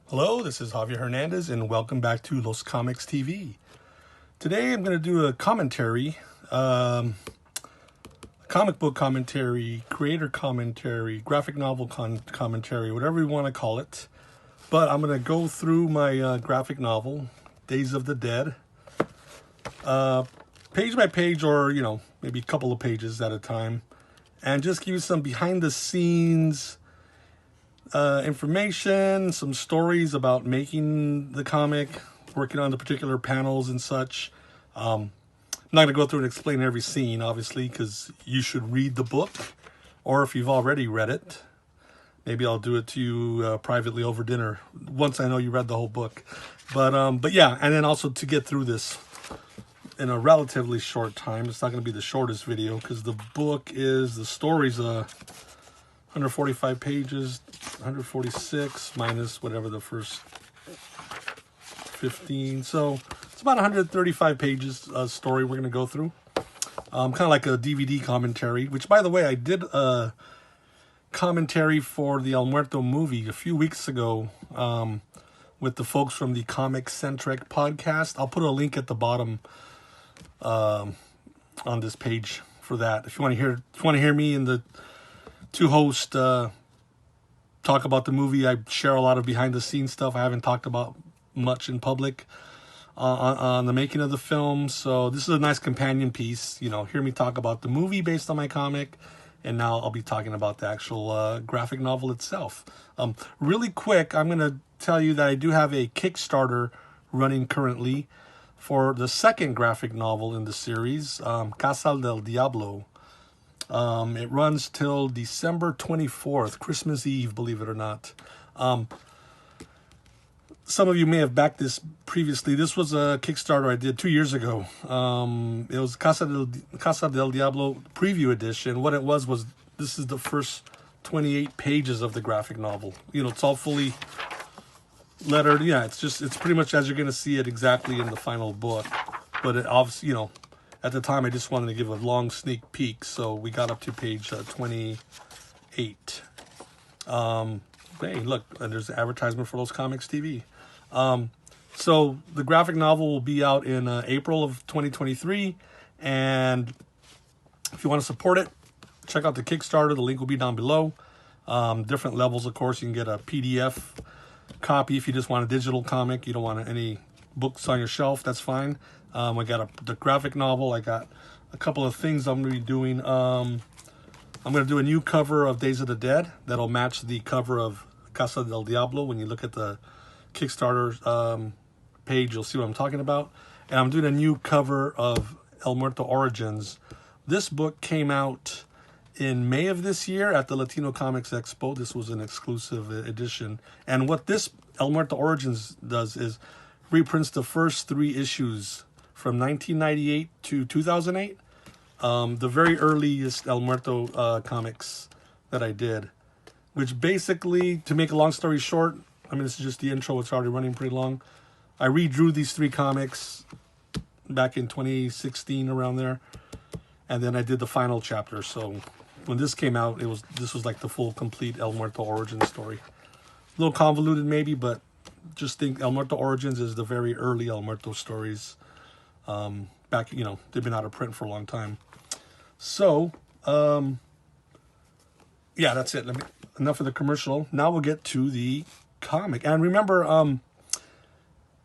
Hello, this is Javier Hernandez, and welcome back to Los Comics TV. Today I'm going to do a commentary, comic book commentary, creator commentary, graphic novel commentary, whatever you want to call it. But I'm going to go through my graphic novel, Days of the Dead, page by page, or, maybe a couple of pages at a time, and just give you some behind the scenes information, some stories about making the comic, working on the particular panels and such. I'm not going to go through and explain every scene, obviously, because you should read the book, or if you've already read it, maybe I'll do it to you privately over dinner once I know you read the whole book. But yeah, and then also to get through this in a relatively short time. It's not going to be the shortest video because the story's 145 pages, 146 minus whatever the first 15. So it's about 135 pages story we're going to go through. Kind of like a DVD commentary, which, by the way, I did a commentary for the El Muerto movie a few weeks ago with the folks from the Comic Centric podcast. I'll put a link at the bottom on this page for that. If you want to hear me and the two hosts talk about the movie, I share a lot of behind the scenes stuff I haven't talked about much in public on the making of the film. So this is a nice companion piece. Hear me talk about the movie based on my comic, and now I'll be talking about the actual graphic novel itself. Really quick, I'm going to tell you that I do have a Kickstarter running currently for the second graphic novel in the series, Casa del Diablo. It runs till December 24th, Christmas Eve, believe it or not. Some of you may have backed this previously. This was a Kickstarter I did 2 years ago. It was Casa del Diablo preview edition. What it was this is the first 28 pages of the graphic novel. It's all fully lettered. Yeah, it's pretty much as you're going to see it exactly in the final book. But it obviously, at the time, I just wanted to give a long sneak peek, so we got up to page 28. Hey, look, and there's the advertisement for Los Comics TV. So the graphic novel will be out in April of 2023, and if you want to support it, check out the Kickstarter. The link will be down below. Different levels, of course. You can get a PDF copy if you just want a digital comic. You don't want any books on your shelf, that's fine. I got the graphic novel. I got a couple of things I'm going to be doing. I'm going to do a new cover of Days of the Dead that'll match the cover of Casa del Diablo. When you look at the Kickstarter page, you'll see what I'm talking about. And I'm doing a new cover of El Muerto Origins. This book came out in May of this year at the Latino Comics Expo. This was an exclusive edition. And what this El Muerto Origins does is reprints the first 3 issues from 1998 to 2008. The very earliest El Muerto comics that I did, which basically, to make a long story short, this is just the intro, it's already running pretty long. I redrew these 3 comics back in 2016, around there, and then I did the final chapter. So when this came out, this was like the full, complete El Muerto origin story. A little convoluted maybe, but just think El Muerto Origins is the very early El Muerto stories. Back, they've been out of print for a long time. So, yeah, that's it. Enough of the commercial. Now we'll get to the comic. And remember,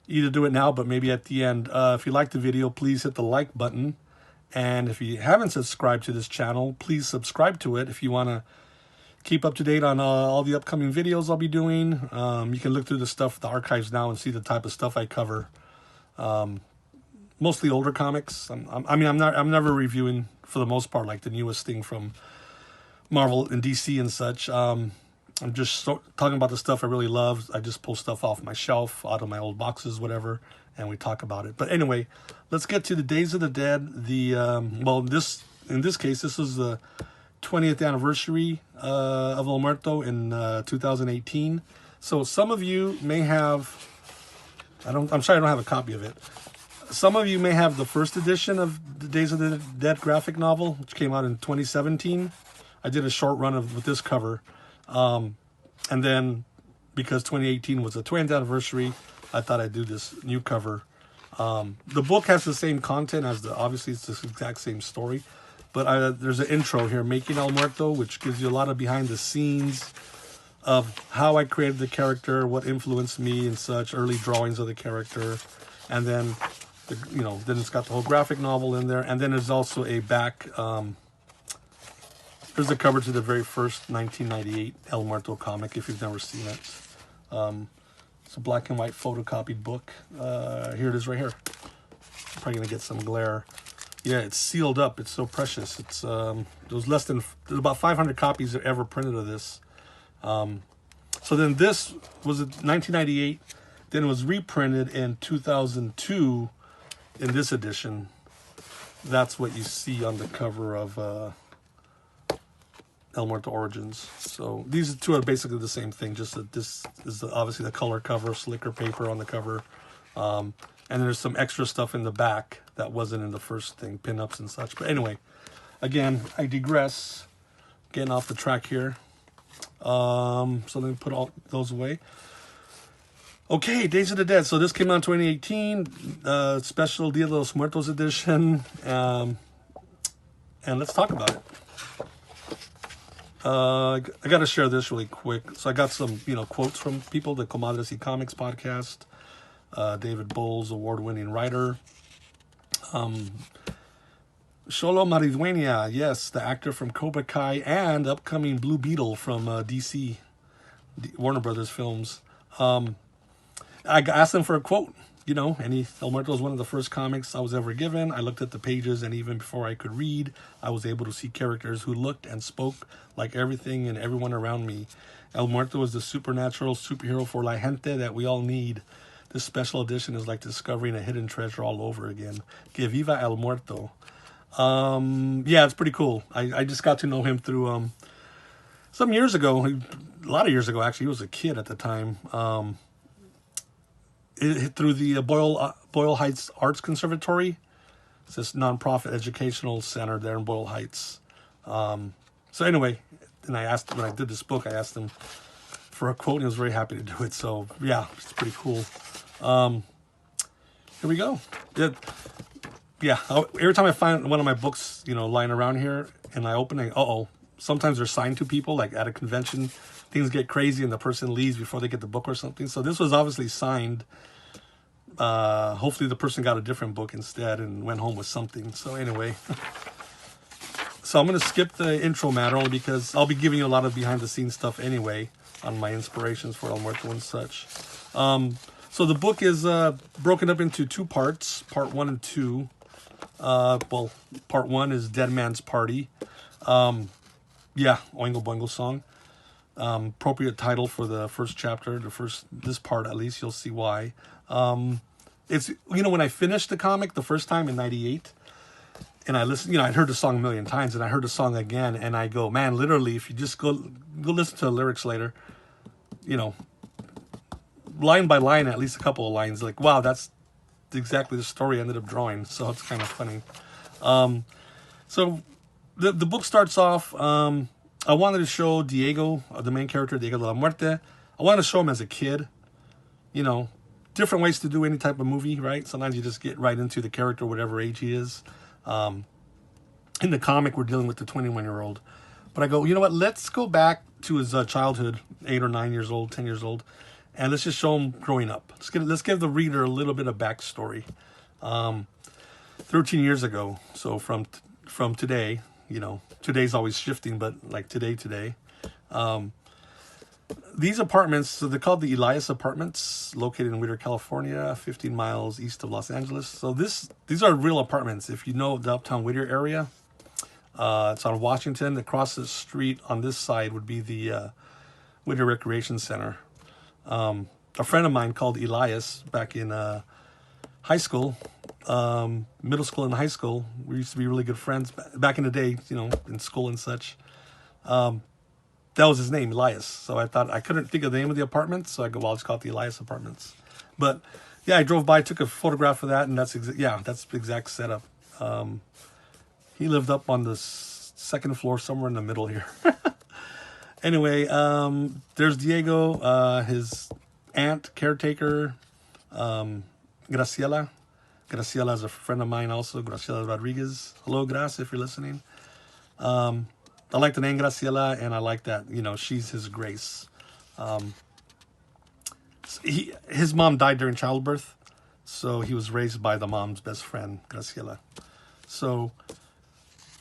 either do it now, but maybe at the end. If you like the video, please hit the like button. And if you haven't subscribed to this channel, please subscribe to it if you want to keep up to date on all the upcoming videos I'll be doing. You can look through the archives now and see the type of stuff I cover. Mostly older comics. I'm never reviewing, for the most part, like the newest thing from Marvel and DC and such. I'm just talking about the stuff I really love. I just pull stuff off my shelf, out of my old boxes, whatever, and we talk about it. But anyway, let's get to the Days of the Dead. In this case, this is the 20th anniversary of El Muerto in 2018. So some of you may have, I'm sorry I don't have a copy of it. Some of you may have the first edition of the Days of the Dead graphic novel, which came out in 2017. I did a short run with this cover. And then because 2018 was the 20th anniversary, I thought I'd do this new cover. The book has the same content as obviously it's the exact same story, but there's an intro here, Making El Muerto, which gives you a lot of behind the scenes of how I created the character, what influenced me and such, early drawings of the character. And then, then it's got the whole graphic novel in there. And then there's also a back, there's a cover to the very first 1998 El Muerto comic, if you've never seen it. It's a black and white photocopied book. Here it is right here. I'm probably going to get some glare. Yeah, it's sealed up. It's so precious. There's about 500 copies ever printed of this. So then this was 1998. Then it was reprinted in 2002 in this edition. That's what you see on the cover of El Muerto Origins. So these two are basically the same thing, just that this is obviously the color cover, slicker paper on the cover. And there's some extra stuff in the back that wasn't in the first thing, pinups and such. But anyway, again, I digress. Getting off the track here. So let me put all those away. Okay, Days of the Dead. So this came out in 2018, special Dia de los Muertos edition. And let's talk about it. I got to share this really quick. So I got some, quotes from people, the Comadres y Comics podcast. David Bowles, award-winning writer. Xolo Maridueña, yes, the actor from Cobra Kai and upcoming Blue Beetle from DC, Warner Brothers films. I asked him for a quote, and El Muerto was one of the first comics I was ever given. I looked at the pages, and even before I could read, I was able to see characters who looked and spoke like everything and everyone around me. El Muerto is the supernatural superhero for la gente that we all need. This special edition is like discovering a hidden treasure all over again. Que viva El Muerto. Yeah, it's pretty cool. I just got to know him through some years ago, a lot of years ago actually. He was a kid at the time. Through the Boyle Heights Arts Conservatory. It's this nonprofit educational center there in Boyle Heights. So anyway, and I asked, when I did this book, I asked him for a quote, and he was very happy to do it. So yeah, it's pretty cool. Here we go. Yeah, every time I find one of my books, lying around here, and I open it, sometimes they're signed to people, like at a convention, things get crazy and the person leaves before they get the book or something. So this was obviously signed. Hopefully the person got a different book instead and went home with something. So anyway, so I'm going to skip the intro matter only because I'll be giving you a lot of behind the scenes stuff anyway on my inspirations for El Muerto and such. So the book is broken up into two parts, part 1 and 2. Part 1 is Dead Man's Party. Oingo Boingo song. Appropriate title for the first chapter, this part at least, you'll see why. It's, when I finished the comic the first time in 98, and I listened, I'd heard the song a million times, and I heard the song again, and I go, man, literally, if you just go listen to the lyrics later, line by line, at least a couple of lines, like, wow, that's exactly the story I ended up drawing. So it's kind of funny. So the book starts off, I wanted to show Diego, the main character, Diego de la Muerte. I wanted to show him as a kid. Different ways to do any type of movie, right? Sometimes you just get right into the character, whatever age he is. In the comic, we're dealing with the 21-year-old. But I go, you know what? Let's go back to his childhood, 8 or 9 years old, 10 years old, and let's just show him growing up. Let's give the reader a little bit of backstory. 13 years ago, so from today, today's always shifting, but like today. These apartments, so they're called the Elias Apartments, located in Whittier, California, 15 miles east of Los Angeles. So these are real apartments. If you know the uptown Whittier area, it's on Washington. Across the street on this side would be the Whittier Recreation Center. A friend of mine called Elias back in high school, middle school and high school. We used to be really good friends back in the day, in school and such. That was his name, Elias. So I thought I couldn't think of the name of the apartment, so I go, well, I'll just call it the Elias Apartments. But yeah, I drove by, took a photograph of that, and that's the exact setup. He lived up on the second floor, somewhere in the middle here. Anyway, there's Diego, his aunt, caretaker, Graciela. Graciela is a friend of mine also, Graciela Rodriguez. Hello, Grace, if you're listening. I like the name Graciela, and I like that, she's his grace. His mom died during childbirth, so he was raised by the mom's best friend, Graciela. So,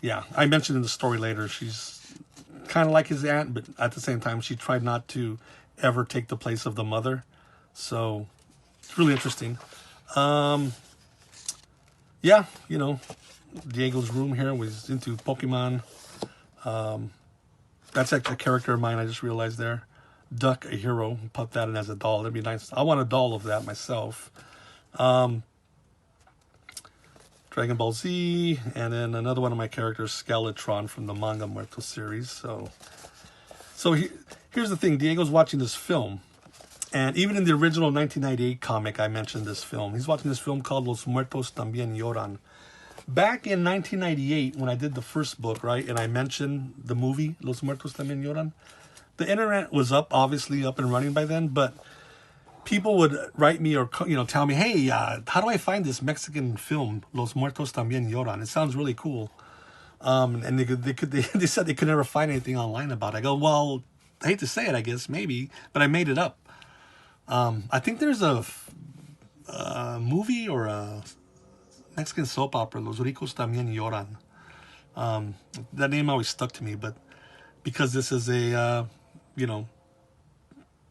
yeah, I mentioned in the story later, she's kind of like his aunt, but at the same time, she tried not to ever take the place of the mother. So, it's really interesting. Yeah, Diego's room here was into Pokemon. That's actually a character of mine, I just realized there. Duck, a hero. Put that in as a doll. That'd be nice. I want a doll of that myself. Dragon Ball Z, and then another one of my characters, Skeletron from the manga Muerto series. So here's the thing. Diego's watching this film. And even in the original 1998 comic, I mentioned this film. He's watching this film called Los Muertos También Lloran. Back in 1998, when I did the first book, right, and I mentioned the movie, Los Muertos También Lloran, the internet was obviously up and running by then, but people would write me or, tell me, hey, how do I find this Mexican film, Los Muertos También Lloran? It sounds really cool. And they said they could never find anything online about it. I go, well, I hate to say it, I guess, maybe, but I made it up. I think there's a movie or a Mexican soap opera, Los Ricos También Lloran. That name always stuck to me, but because this is a,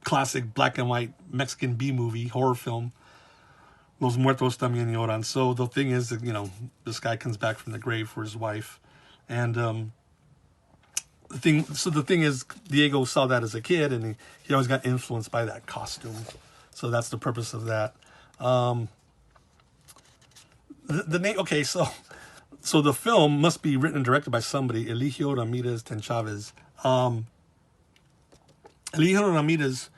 classic black and white Mexican B-movie, horror film, Los Muertos También Lloran. So the thing is that, this guy comes back from the grave for his wife. And the thing is, Diego saw that as a kid, and he always got influenced by that costume. So that's the purpose of that. The name, okay, so the film must be written and directed by somebody, Eligio Ramirez Tenchavez. Eligio Ramirez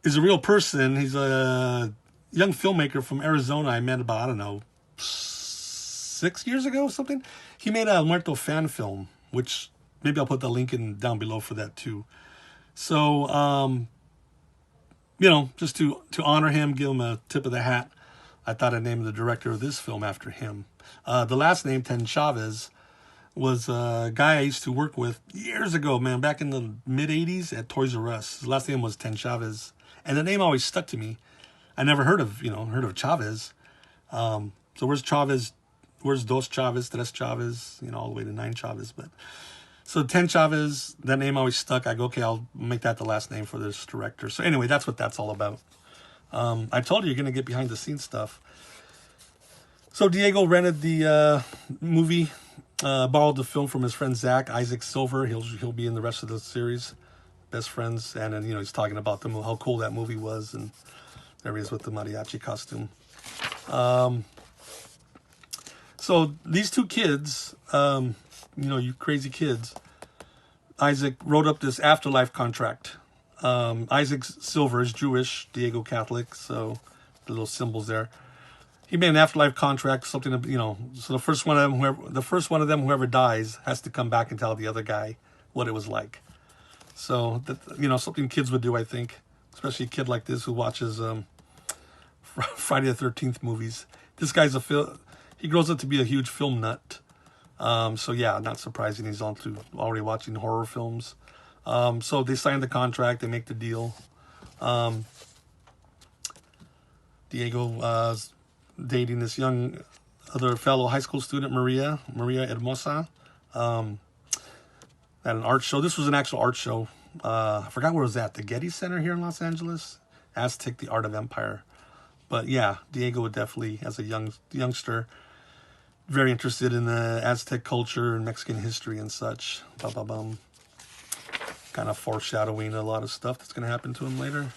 is a real person. He's a young filmmaker from Arizona I met about, 6 years ago or something. He made a Muerto fan film, which maybe I'll put the link down below for that too. So, just to honor him, give him a tip of the hat, I thought I'd name the director of this film after him. The last name, Tenchavez, was a guy I used to work with years ago, man, back in the mid-'80s at Toys R Us. His last name was Tenchavez, and the name always stuck to me. I never heard of Chavez. So where's Chavez? Where's Dos Chavez, Tres Chavez, all the way to 9 Chavez. But so Tenchavez, that name always stuck. I go, okay, I'll make that the last name for this director. So anyway, that's what that's all about. I told you you're going to get behind the scenes stuff. So Diego rented the movie, borrowed the film from his friend Zach, Isaac Silver. He'll be in the rest of the series, best friends. And then, he's talking about how cool that movie was. And there he is with the mariachi costume. So these two kids, you crazy kids, Isaac wrote up this afterlife contract. Isaac Silver is Jewish, Diego Catholic, so the little symbols there. He made an afterlife contract, something, so the first one of them, whoever dies, has to come back and tell the other guy what it was like. So, something kids would do, I think, especially a kid like this who watches Friday the 13th movies. This guy's he grows up to be a huge film nut. So yeah, not surprising he's already watching horror films. So they sign the contract, they make the deal. Diego dating this young other fellow high school student, Maria Hermosa, at an art show. This was an actual art show. I forgot where it was at. The Getty Center here in Los Angeles. Aztec, the Art of Empire. But yeah, Diego would definitely, as a youngster, very interested in the Aztec culture and Mexican history and such. Kind of foreshadowing a lot of stuff that's going to happen to him later.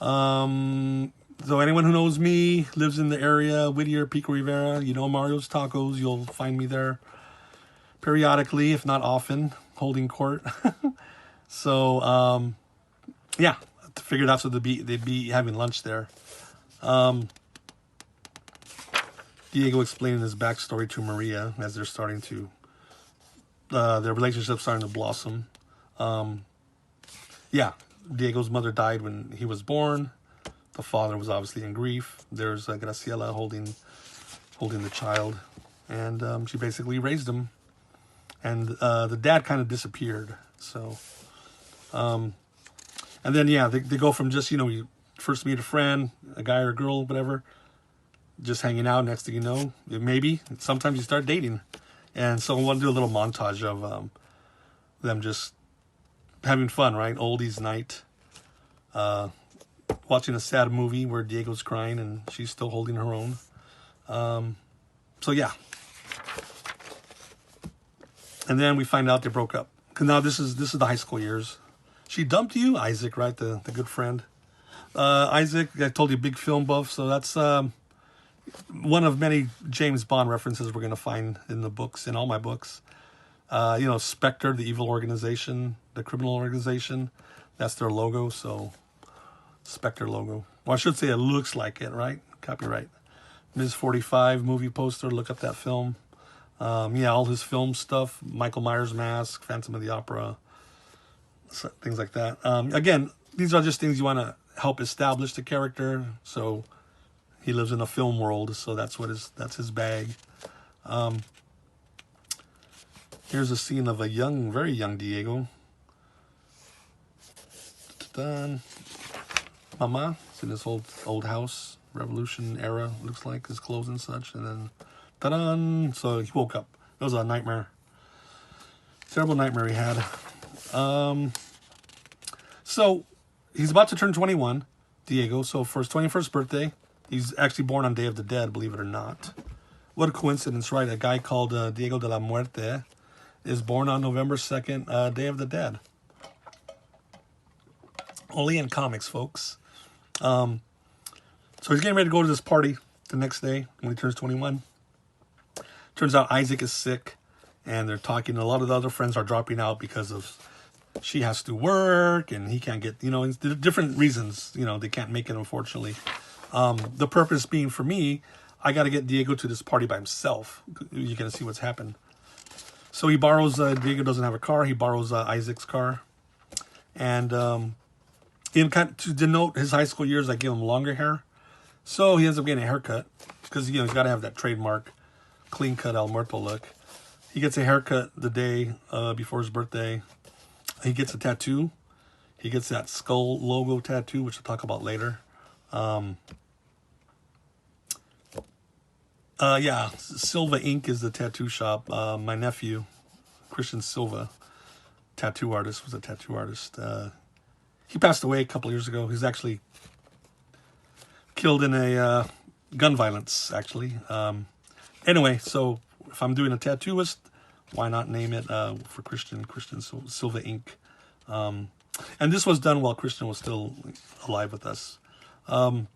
So anyone who knows me, lives in the area, Whittier, Pico Rivera, Mario's Tacos, you'll find me there periodically, if not often, holding court. So, yeah, I figured that's what they'd be having lunch there. Diego explaining his backstory to Maria as they're starting to, their relationship's starting to blossom. Yeah, Diego's mother died when he was born. The father was obviously in grief. There's Graciela holding the child, and she basically raised him. And the dad kind of disappeared. So, and then yeah, they go from just, you know, you first meet a friend, a guy or a girl, whatever, just hanging out. Next thing you know, maybe sometimes you start dating. And so I want to do a little montage of them just having fun, right? Oldies night. Watching a sad movie where Diego's crying and she's still holding her own. So yeah. And then we find out they broke up. Cause now this is the high school years. She dumped you, Isaac, right? The good friend. Isaac, I told you, big film buff. So that's one of many James Bond references we're gonna find in the books, in all my books. You know, Spectre, the evil organization, the criminal organization. That's their logo. So Spectre logo. Well, I should say it looks like it, right? Copyright. Ms. 45 movie poster. Look up that film. Yeah, all his film stuff. Michael Myers mask, Phantom of the Opera, things like that. Again, these are just things you want to help establish the character. So he lives in a film world, so that's his bag. Here's a scene of a very young Diego. Done. Mama, it's in this old house, Revolution era, looks like, his clothes and such, and then, ta-da! So he woke up. It was a nightmare. Terrible nightmare he had. So he's about to turn 21, Diego. So for his 21st birthday, he's actually born on Day of the Dead, believe it or not. What a coincidence, right? A guy called Diego de la Muerte is born on November 2nd, Day of the Dead. Only in comics, folks. So he's getting ready to go to this party the next day when he turns 21. Turns out Isaac is sick, and they're talking. A lot of the other friends are dropping out because of she has to work, and he can't get, you know, different reasons. You know, they can't make it, unfortunately. The purpose being for me, I got to get Diego to this party by himself. You're going to see what's happened. So he borrows, Diego doesn't have a car. He borrows Isaac's car. And to denote his high school years, I give him longer hair. So he ends up getting a haircut because, you know, he's got to have that trademark clean cut El Muerto look. He gets a haircut the day before his birthday. He gets a tattoo. He gets that skull logo tattoo, which we'll talk about later. Yeah, Silva Inc. is the tattoo shop. My nephew, Christian Silva, tattoo artist, was a tattoo artist. He passed away a couple years ago. He's actually killed in a gun violence, actually. Anyway, so if I'm doing a tattooist, why not name it for Christian Silva Inc. And this was done while Christian was still alive with us. And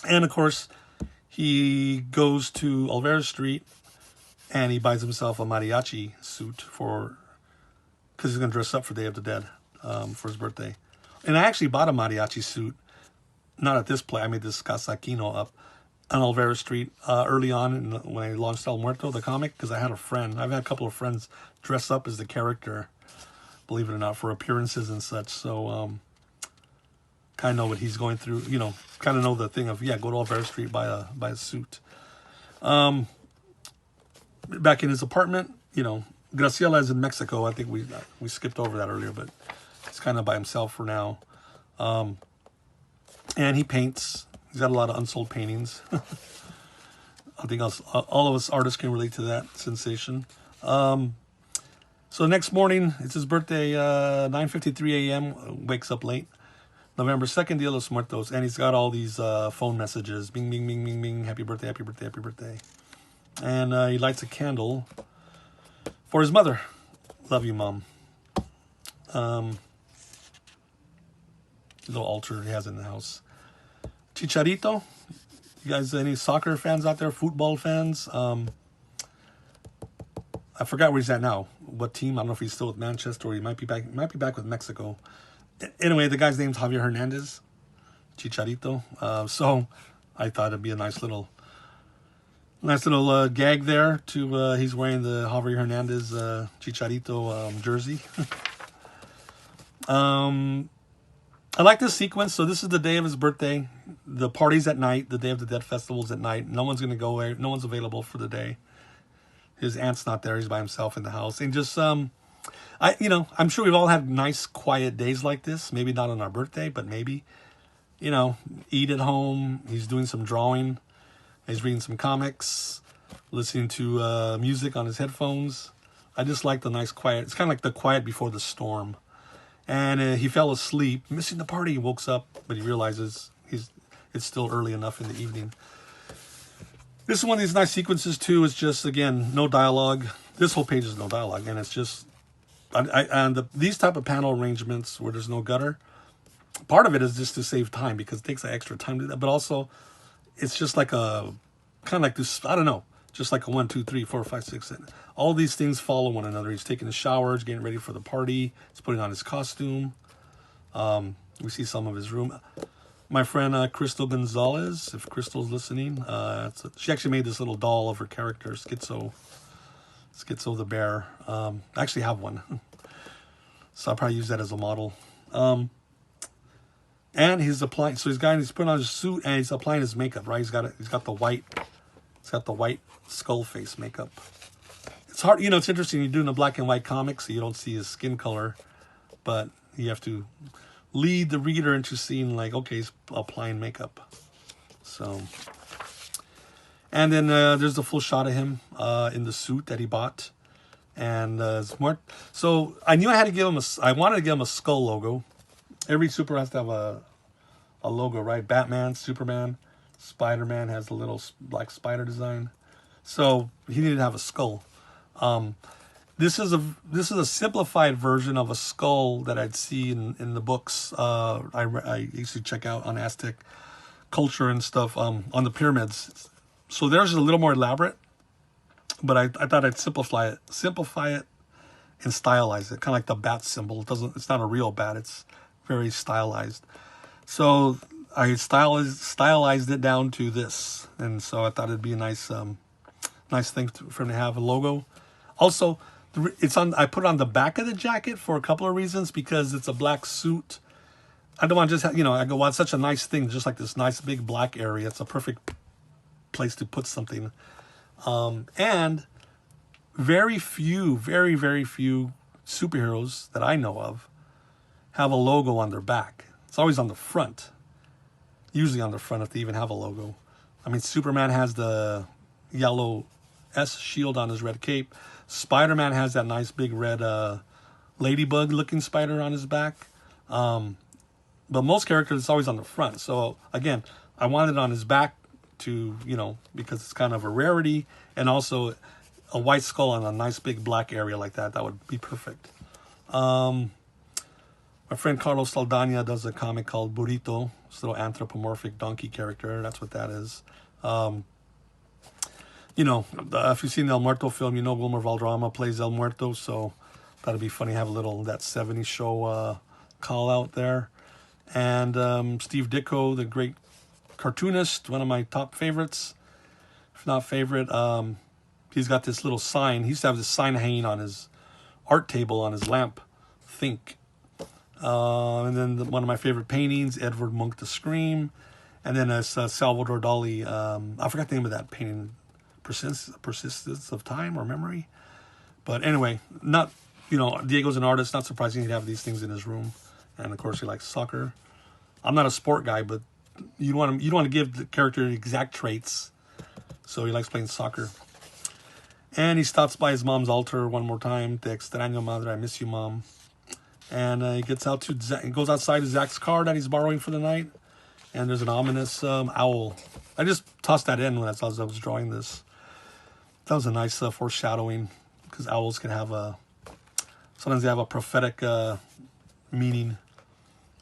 of course, he goes to Alvarez Street and he buys himself a mariachi suit because he's going to dress up for Day of the Dead for his birthday. And I actually bought a mariachi suit, not at this place. I made this Casa Aquino up on Alvarez Street early on when I launched El Muerto, the comic, because I had a friend. I've had a couple of friends dress up as the character, believe it or not, for appearances and such. So kind of know what he's going through, you know, kind of know the thing of, yeah, go to Alvarez Street, buy a suit. Back in his apartment, you know, Graciela is in Mexico. I think we skipped over that earlier, but he's kind of by himself for now. And he paints. He's got a lot of unsold paintings. I think all of us artists can relate to that sensation. So next morning, it's his birthday, 9:53 a.m., wakes up late. November 2nd, Dia de los Muertos, and he's got all these phone messages. Bing, bing, bing, bing, bing, happy birthday, happy birthday, happy birthday. And he lights a candle for his mother. Love you, Mom. Little altar he has in the house. Chicharito. You guys, any soccer fans out there? Football fans? I forgot where he's at now. What team? I don't know if he's still with Manchester or he might be back. Might be back with Mexico. Anyway, the guy's name's Javier Hernandez. Chicharito. So I thought it'd be a nice little gag there. He's wearing the Javier Hernandez Chicharito jersey. I like this sequence. So this is the day of his birthday. The party's at night. The Day of the Dead festival's at night. No one's gonna go away. No one's available for the day. His aunt's not there. He's by himself in the house. And just I'm sure we've all had nice, quiet days like this. Maybe not on our birthday, but maybe, eat at home. He's doing some drawing. He's reading some comics, listening to music on his headphones. I just like the nice quiet. It's kind of like the quiet before the storm. And he fell asleep, missing the party. He wakes up, but he realizes it's still early enough in the evening. This is one of these nice sequences too. It's just, again, no dialogue. This whole page is no dialogue, and it's just these type of panel arrangements where there's no gutter. Part of it is just to save time because it takes an extra time to do that, but also it's just like a kind of like this. I don't know, just like a 1, 2, 3, 4, 5, 6. All these things follow one another. He's taking a shower, he's getting ready for the party, he's putting on his costume. We see some of his room. My friend Crystal Gonzalez, if Crystal's listening, she actually made this little doll of her character, Schizo the bear. I actually have one, so I'll probably use that as a model. And he's applying. So he's putting on his suit and he's applying his makeup. Right, he's got the white skull face makeup. It's hard, it's interesting. You're doing a black and white comic, so you don't see his skin color, but you have to lead the reader into seeing like, okay, he's applying makeup. So, and then there's the full shot of him in the suit that he bought, and it's more. So I knew I had to give him I wanted to give him a skull logo. Every super has to have a logo, right? Batman, Superman, Spider-Man has a little black spider design, so he needed to have a skull. This is a simplified version of a skull that I'd see in the books. I used to check out on Aztec culture and stuff on the pyramids. So theirs is a little more elaborate, but I thought I'd simplify it and stylize it, kind of like the bat symbol. It's not a real bat. It's very stylized. So I stylized it down to this, and so I thought it'd be a nice thing for him to have a logo. Also, I put it on the back of the jacket for a couple of reasons, because it's a black suit. I don't want to just I go, well, it's such a nice thing, just like this nice big black area. It's a perfect place to put something. And very few superheroes that I know of have a logo on their back. It's always on the front. Usually on the front if they even have a logo. I mean, Superman has the yellow S shield on his red cape. Spider-Man has that nice big red ladybug looking spider on his back. But most characters, it's always on the front. So again, I wanted it on his back to, because it's kind of a rarity, and also a white skull on a nice big black area like that. That would be perfect. My friend Carlos Saldana does a comic called Burrito. It's a little anthropomorphic donkey character. That's what that is. If you've seen the El Muerto film, Wilmer Valderrama plays El Muerto, so that'd be funny to have a little that 70s show call out there. And Steve Ditko, the great cartoonist, one of my top favorites, if not favorite. He's got this little sign. He used to have this sign hanging on his art table on his lamp, Think. And then one of my favorite paintings, Edvard Munch, The Scream. And then Salvador Dali, I forgot the name of that painting, Persistence of Time or Memory. But anyway, Diego's an artist, not surprising he'd have these things in his room. And of course he likes soccer. I'm not a sport guy, but you want to give the character exact traits. So he likes playing soccer. And he stops by his mom's altar one more time. Te extraño, madre, I miss you, mom. And he goes outside to Zach's car that he's borrowing for the night. And there's an ominous owl. I just tossed that in as I was drawing this. That was a nice foreshadowing, because owls can have sometimes they have a prophetic meaning.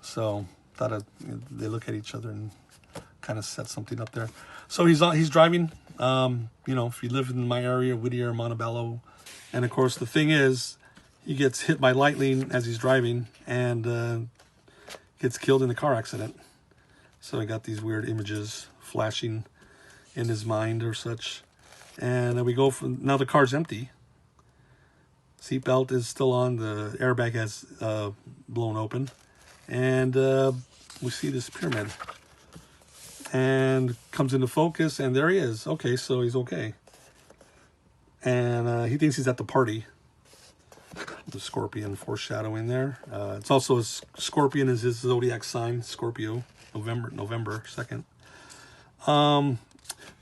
So thought they look at each other and kind of set something up there. So he's driving. If you live in my area, Whittier, Montebello, and of course the thing is, he gets hit by lightning as he's driving and gets killed in a car accident. So I got these weird images flashing in his mind or such. And then we go now the car's empty. Seatbelt is still on. The airbag has blown open. And we see this pyramid. And comes into focus, and there he is. Okay, so he's okay. And he thinks he's at the party. The scorpion foreshadowing there. It's also a scorpion is his zodiac sign, Scorpio, November 2nd.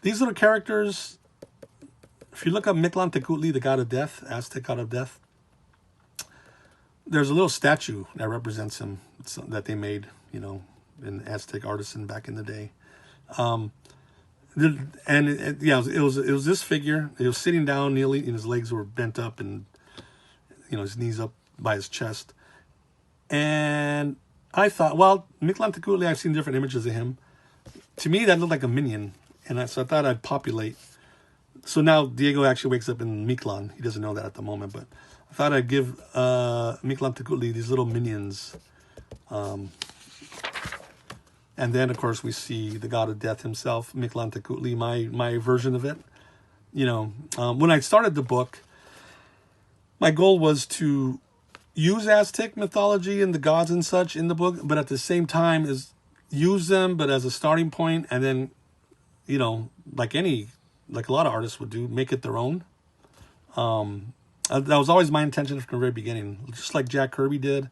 These little characters, if you look up Mictlantecutli, the god of death, Aztec god of death, there's a little statue that represents him that they made, you know, an Aztec artisan back in the day. It was this figure. He was sitting down, kneeling, and his legs were bent up, and you know, his knees up by his chest. And I thought, well, Mictlantecutli, I've seen different images of him. To me, that looked like a minion, and so I thought I'd populate. So now Diego actually wakes up in Mictlan. He doesn't know that at the moment, but I thought I'd give Mictlantecutli these little minions. And then, of course, we see the god of death himself, Mictlantecutli, my version of it. You know, when I started the book, my goal was to use Aztec mythology and the gods and such in the book, but at the same time is use them, but as a starting point, and then, you know, like a lot of artists would do, make it their own. That was always my intention from the very beginning, just like Jack Kirby did.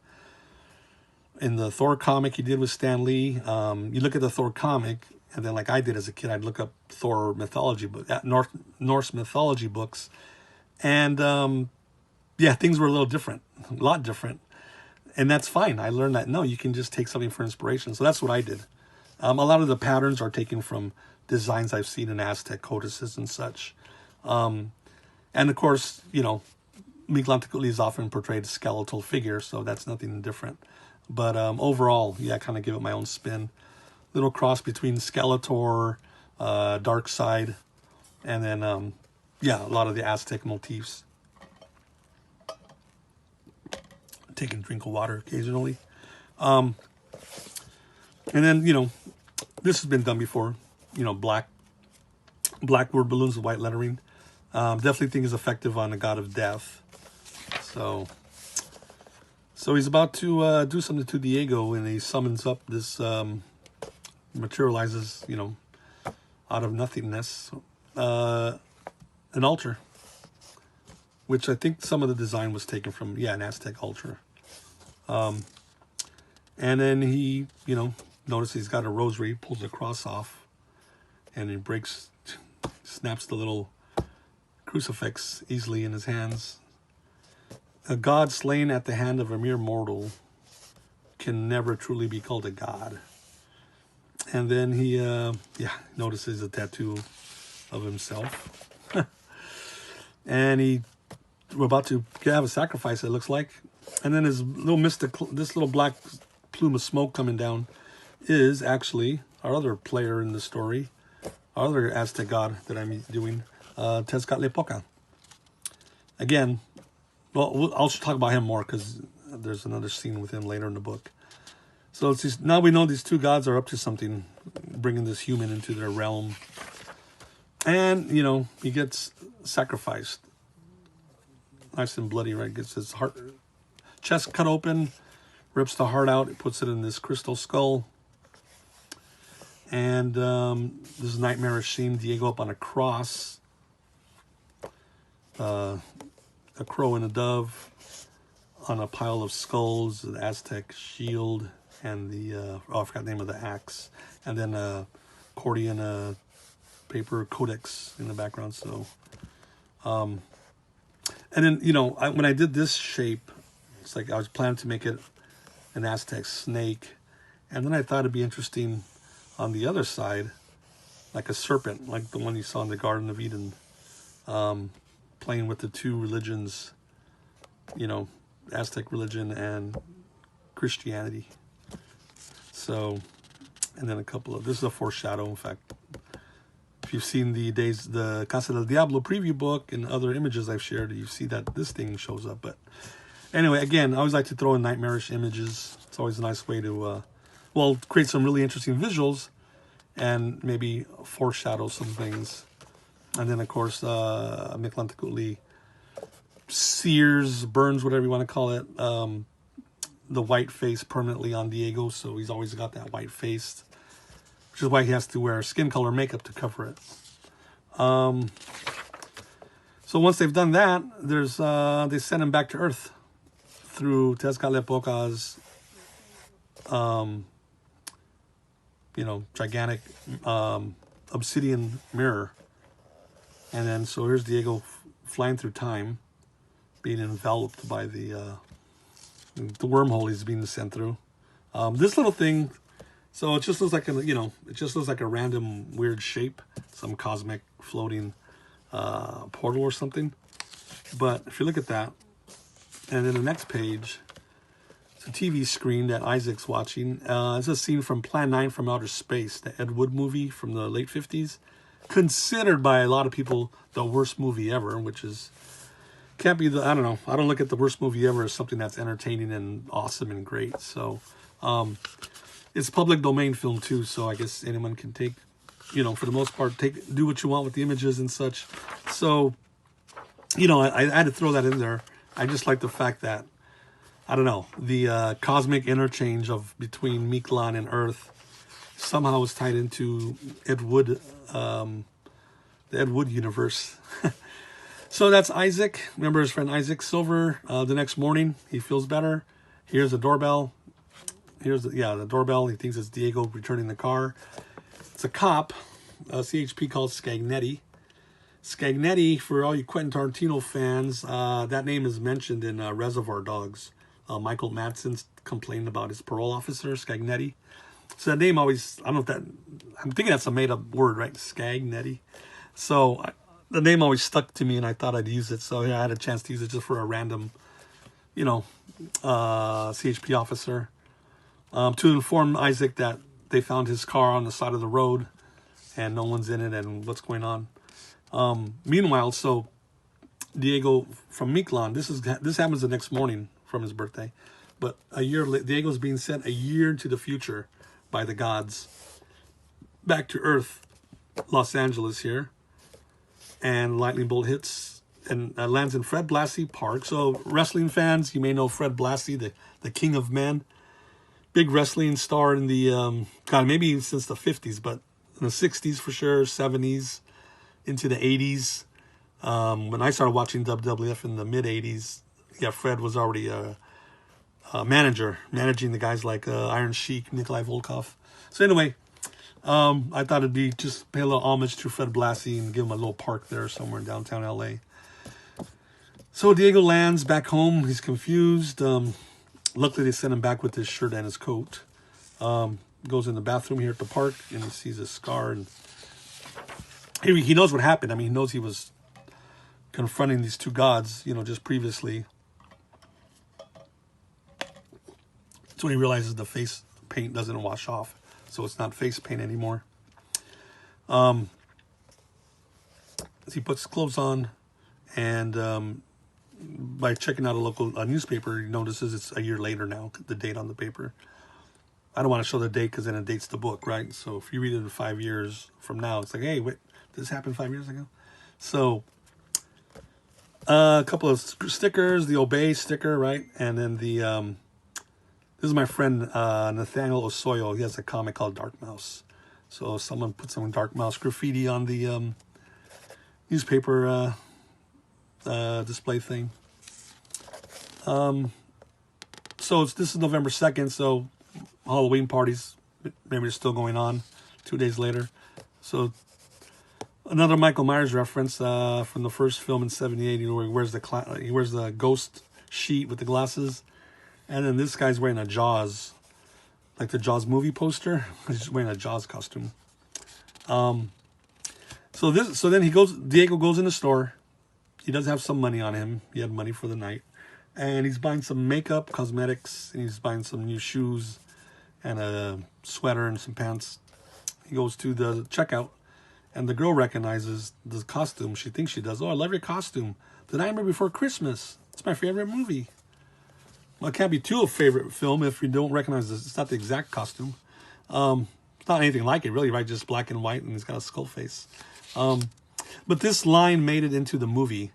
In the Thor comic he did with Stan Lee, you look at the Thor comic, and then like I did as a kid, I'd look up Thor mythology, Norse mythology books, and yeah, things were a lot different, and that's fine. I learned that no, you can just take something for inspiration. So that's what I did. A lot of the patterns are taken from designs I've seen in Aztec codices and such, and of course, you know, Mictlantecutli is often portrayed as a skeletal figure, so that's nothing different. But overall, yeah, I kind of give it my own spin. Little cross between Skeletor, Dark Side, and then, yeah, a lot of the Aztec motifs. Taking a drink of water occasionally. And then, you know, this has been done before. You know, black word balloons with white lettering. Definitely think is effective on the god of death. So he's about to do something to Diego, and he summons up this, materializes, you know, out of nothingness, an altar, which I think some of the design was taken from, yeah, an Aztec altar. And then he, you know, notices he's got a rosary, pulls the cross off, and he snaps the little crucifix easily in his hands. A god slain at the hand of a mere mortal can never truly be called a god. And then he, notices a tattoo of himself. And we're about to have a sacrifice, it looks like. And then this little black plume of smoke coming down is actually our other player in the story, our other Aztec god that I'm doing, Tezcatlipoca. Again, well, I'll talk about him more because there's another scene with him later in the book. So now we know these two gods are up to something, bringing this human into their realm. And, you know, he gets sacrificed. Nice and bloody, right? Gets his chest cut open, rips the heart out, puts it in this crystal skull. And this nightmarish scene, Diego up on a cross. A crow and a dove on a pile of skulls, the Aztec shield, and the, I forgot the name of the axe. And then a accordion, paper codex in the background. So, and then, you know, when I did this shape, it's like I was planning to make it an Aztec snake. And then I thought it'd be interesting on the other side, like a serpent, like the one you saw in the Garden of Eden, playing with the two religions, you know, Aztec religion and Christianity. So, and then this is a foreshadow, in fact. If you've seen the Casa del Diablo preview book and other images I've shared, you see that this thing shows up. But anyway, again, I always like to throw in nightmarish images. It's always a nice way to, create some really interesting visuals and maybe foreshadow some things. And then, of course, Mictlantecutli sears, burns, whatever you want to call it, the white face permanently on Diego. So he's always got that white face, which is why he has to wear skin color makeup to cover it. So once they've done that, there's they send him back to Earth through Tezcatlipoca's, gigantic obsidian mirror. And then so here's Diego flying through time, being enveloped by the wormhole he's being sent through. This little thing, so it just looks like a random weird shape, some cosmic floating portal or something. But if you look at that, and then the next page, it's a TV screen that Isaac's watching. It's a scene from Plan 9 from Outer Space, the Ed Wood movie from the late 50s. Considered by a lot of people the worst movie ever, which is, can't be I don't know. I don't look at the worst movie ever as something that's entertaining and awesome and great. So, it's public domain film too, so I guess anyone can take, for the most part, do what you want with the images and such. So, I had to throw that in there. I just like the fact that, I don't know, the cosmic interchange between Mictlan and Earth somehow is tied into Ed Wood, the Ed Wood universe. So that's Isaac. Remember his friend Isaac Silver. The next morning, he feels better. Here's the doorbell. The doorbell. He thinks it's Diego returning the car. It's a cop, CHP called Scagnetti. Scagnetti, for all you Quentin Tarantino fans, that name is mentioned in Reservoir Dogs. Michael Madsen complained about his parole officer, Scagnetti. So that name always, I don't know if that, I'm thinking that's a made-up word, right? Scagnetti. So the name always stuck to me, and I thought I'd use it. So yeah, I had a chance to use it just for a random, CHP officer. To inform Isaac that they found his car on the side of the road, and no one's in it, and what's going on. Meanwhile, so Diego from Mictlan, this happens the next morning from his birthday, but a year later, Diego's being sent a year into the future by the gods back to Earth, Los Angeles here, and lightning bolt hits and lands in Fred Blassie Park. So wrestling fans, you may know Fred Blassie, the King of Men, big wrestling star in the maybe since the 50s, but in the 60s for sure, 70s into the 80s. When I started watching WWF in the mid 80s, Fred was already a managing the guys like Iron Sheik, Nikolai Volkov. So anyway, I thought it'd be just pay a little homage to Fred Blassie and give him a little park there somewhere in downtown LA. So Diego lands back home. He's confused. Luckily, they sent him back with his shirt and his coat. Goes in the bathroom here at the park, and he sees a scar. And he knows what happened. I mean, he knows he was confronting these two gods, just previously. That's when he realizes the face paint doesn't wash off. So it's not face paint anymore. As he puts clothes on, and by checking out a local newspaper, he notices it's a year later now, the date on the paper. I don't want to show the date because then it dates the book, right? So if you read it in 5 years from now, it's like, hey, wait, this happened 5 years ago? So a couple of stickers, the Obey sticker, right? And then this is my friend Nathaniel Osoyo. He has a comic called Dark Mouse. So someone put some Dark Mouse graffiti on the newspaper display thing. So this is November 2nd, so Halloween parties maybe are still going on 2 days later. So another Michael Myers reference from the first film in 78, where he wears the ghost sheet with the glasses. And then this guy's wearing a Jaws, like the Jaws movie poster. He's wearing a Jaws costume. So then Diego goes in the store. He does have some money on him. He had money for the night. And he's buying some makeup, cosmetics, and he's buying some new shoes and a sweater and some pants. He goes to the checkout, and the girl recognizes the costume. She thinks she does. Oh, I love your costume. The Nightmare Before Christmas. It's my favorite movie. Well, it can't be too a favorite film if you don't recognize this. It's not the exact costume. It's not anything like it, really, right? Just black and white, and he's got a skull face. But this line made it into the movie.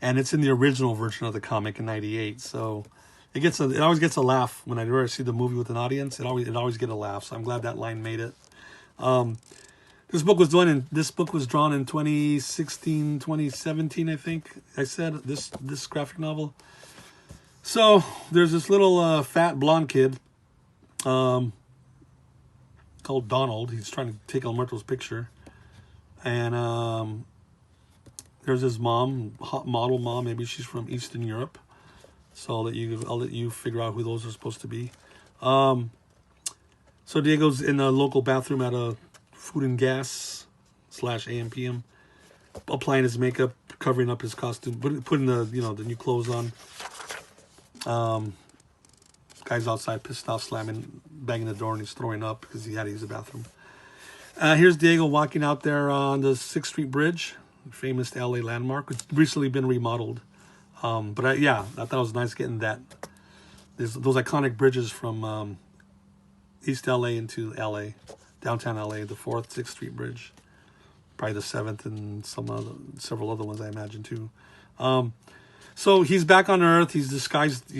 and it's in the original version of the comic in '98. So it always gets a laugh when I see the movie with an audience. It always get a laugh. So I'm glad that line made it. This book was drawn in 2016, 2017, I think. I said this graphic novel. So there's this little fat blonde kid called Donald. He's trying to take Muerto's picture, and there's his mom, hot model mom. Maybe she's from Eastern Europe. So I'll let you figure out who those are supposed to be. So Diego's in a local bathroom at a food and gas / AMPM, applying his makeup, covering up his costume, putting the the new clothes on. Guy's outside, pissed off, banging the door, and he's throwing up because he had to use the bathroom. Here's Diego walking out there on the 6th Street Bridge, famous LA landmark. It's recently been remodeled. But I thought it was nice getting those iconic bridges from East LA into LA, downtown LA, the 4th, 6th Street Bridge, probably the 7th, and several other ones I imagine too. So he's back on Earth. He's disguised.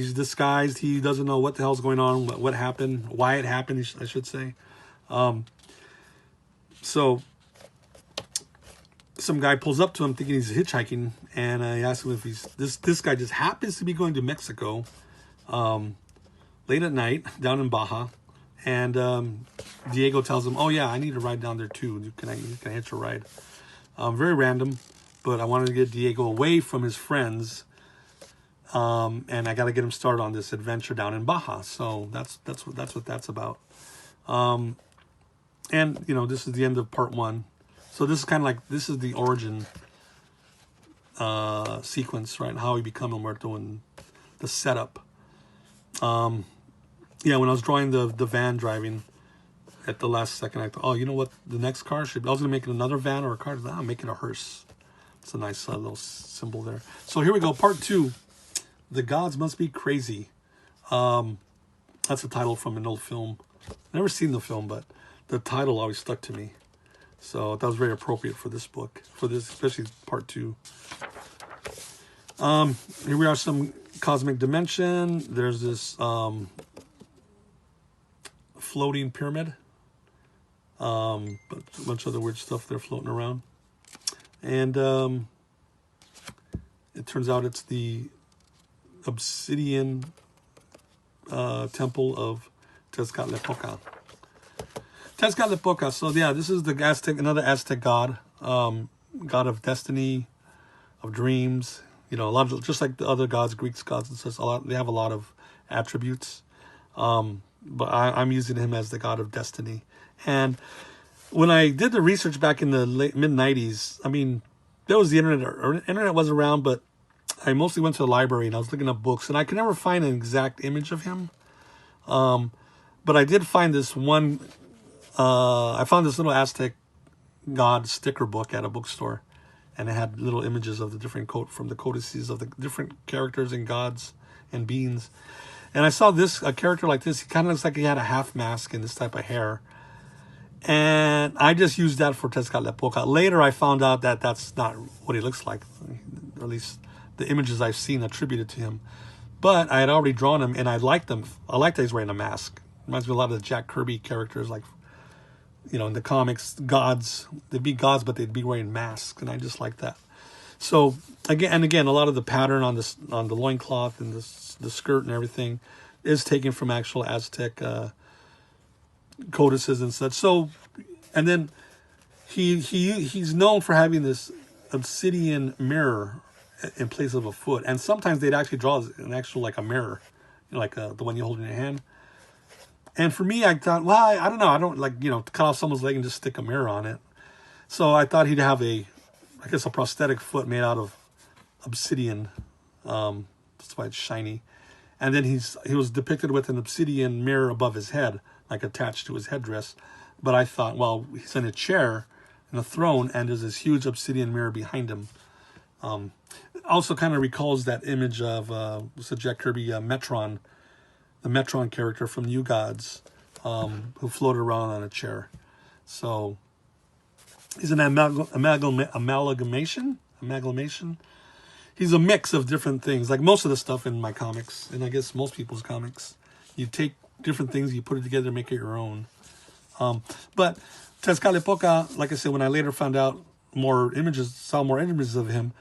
He doesn't know what the hell's going on, what happened, why it happened, I should say. So some guy pulls up to him thinking he's hitchhiking, and I ask him if this guy just happens to be going to Mexico late at night down in Baja, and Diego tells him, "Oh yeah, I need to ride down there too. Can I hitch a ride?" Very random, but I wanted to get Diego away from his friends, and I got to get him started on this adventure down in Baja. So that's what that's about. And this is the end of part 1. So this is kind of like, this is the origin sequence, right? How he become a Muerto and the setup. When I was drawing the van driving at the last second, I thought, oh, you know what? The next car I was going to make it another van or a car. I'm making a hearse. It's a nice little symbol there. So here we go. Part 2. The Gods Must Be Crazy. That's the title from an old film. Never seen the film, but the title always stuck to me. So that was very appropriate for this book, especially part 2. Here we are, some cosmic dimension. There's this floating pyramid. But a bunch of other weird stuff there floating around. And it turns out it's the obsidian temple of Tezcatlipoca. So this is the another Aztec god, god of destiny, of dreams. A lot of, just like the other gods, Greek gods, and such. They have a lot of attributes. But I'm using him as the god of destiny. And when I did the research back in the mid '90s, I mean, there was the internet. Or internet was around, but I mostly went to the library and I was looking up books, and I could never find an exact image of him. But I did find this one. I found this little Aztec god sticker book at a bookstore, and it had little images of the different from the codices of the different characters and gods and beings. And I saw a character like this. He kind of looks like he had a half mask and this type of hair. And I just used that for Tezcatlipoca. Later, I found out that that's not what he looks like, or at least the images I've seen attributed to him. But I had already drawn him, and I liked him. I liked that he's wearing a mask. Reminds me a lot of the Jack Kirby characters, like, in the comics, gods. They'd be gods, but they'd be wearing masks, and I just like that. So again, a lot of the pattern on the loincloth and the skirt and everything is taken from actual Aztec codices and such. So, and then he's known for having this obsidian mirror in place of a foot, and sometimes they'd actually draw an actual, like, a mirror, like the one you hold in your hand. And for me, I thought, well, I don't know, I don't like, cut off someone's leg and just stick a mirror on it. So I thought he'd have a prosthetic foot made out of obsidian. That's why it's shiny. And then he was depicted with an obsidian mirror above his head, like attached to his headdress. But I thought, well, he's in a chair, in a throne, and there's this huge obsidian mirror behind him. Also kind of recalls that image of Jack Kirby Metron, the Metron character from New Gods, who floated around on a chair. So he's an amalgamation. he's a mix of different things. Like most of the stuff in my comics, and I guess most people's comics, you take different things, you put it together, make it your own. But Tezcatlipoca, like I said, when I later found out saw more images of him,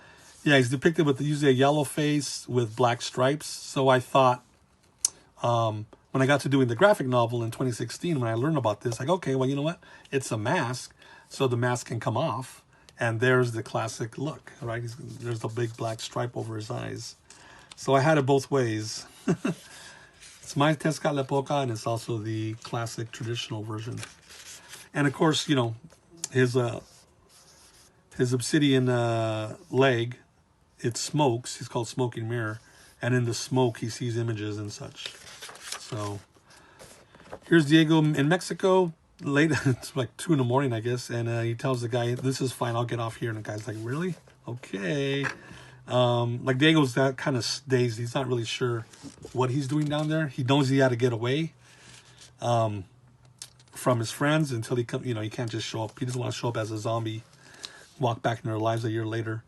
yeah, he's depicted with usually a yellow face with black stripes. So I thought, when I got to doing the graphic novel in 2016, when I learned about this, like, okay, well, you know what? It's a mask, so the mask can come off, and there's the classic look, right? There's the big black stripe over his eyes. So I had it both ways. It's my Tezcatlipoca, and it's also the classic traditional version. And of course, you know, his obsidian leg, it smokes. He's called Smoking Mirror, and in the smoke, he sees images and such. So here's Diego in Mexico. Late, it's like 2 a.m, I guess, and he tells the guy, "This is fine. I'll get off here." And the guy's like, "Really? Okay." Like Diego's that kind of dazed. He's not really sure what he's doing down there. He knows he had to get away from his friends until he come. You know, he can't just show up. He doesn't want to show up as a zombie, walk back in their lives a year later.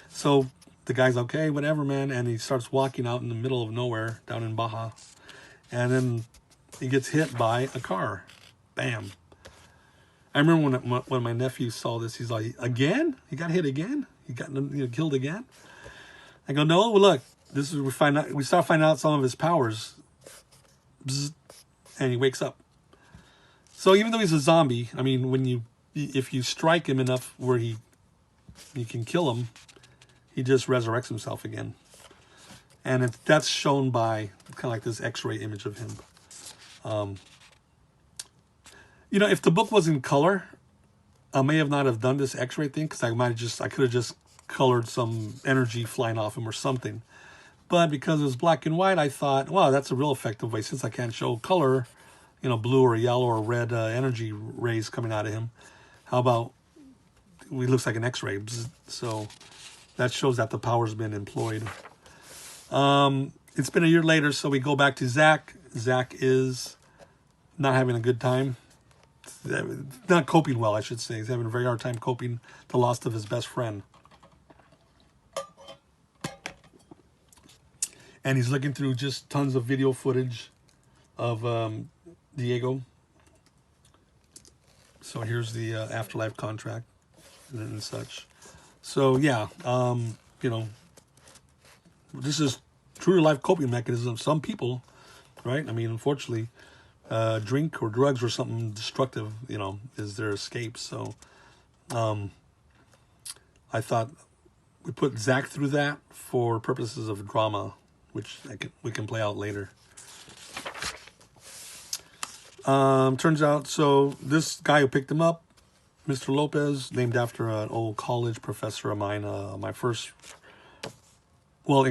So the guy's okay, whatever, man. And he starts walking out in the middle of nowhere down in Baja, and then he gets hit by a car. Bam. I remember when my nephew saw this, he's like, "Again? He got hit again? He got killed again?" I go, "No, well, look, this is we start finding out some of his powers." Bzz, and he wakes up. So even though he's a zombie, I mean, if you strike him enough where you can kill him, he just resurrects himself again. And that's shown by kind of like this X-ray image of him. You know, if the book was in color, I may have not have done this X-ray thing, because I could have just colored some energy flying off him or something. But because it was black and white, I thought, wow, that's a real effective way, since I can't show color, you know, blue or yellow or red energy rays coming out of him. How about he looks like an X-ray? So that shows that the power's been employed. It's been a year later, so we go back to Zach. Zach is not having a good time. Not coping well, I should say. He's having a very hard time coping the loss of his best friend. And he's looking through just tons of video footage of Diego. So here's the afterlife contract and such. So yeah, you know, this is true to life coping mechanism. Some people, right? I mean, unfortunately, drink or drugs or something destructive, you know, is their escape. So I thought we put Zach through that for purposes of drama, which we can play out later. Turns out, so this guy who picked him up, Mr. Lopez, named after an old college professor of mine, in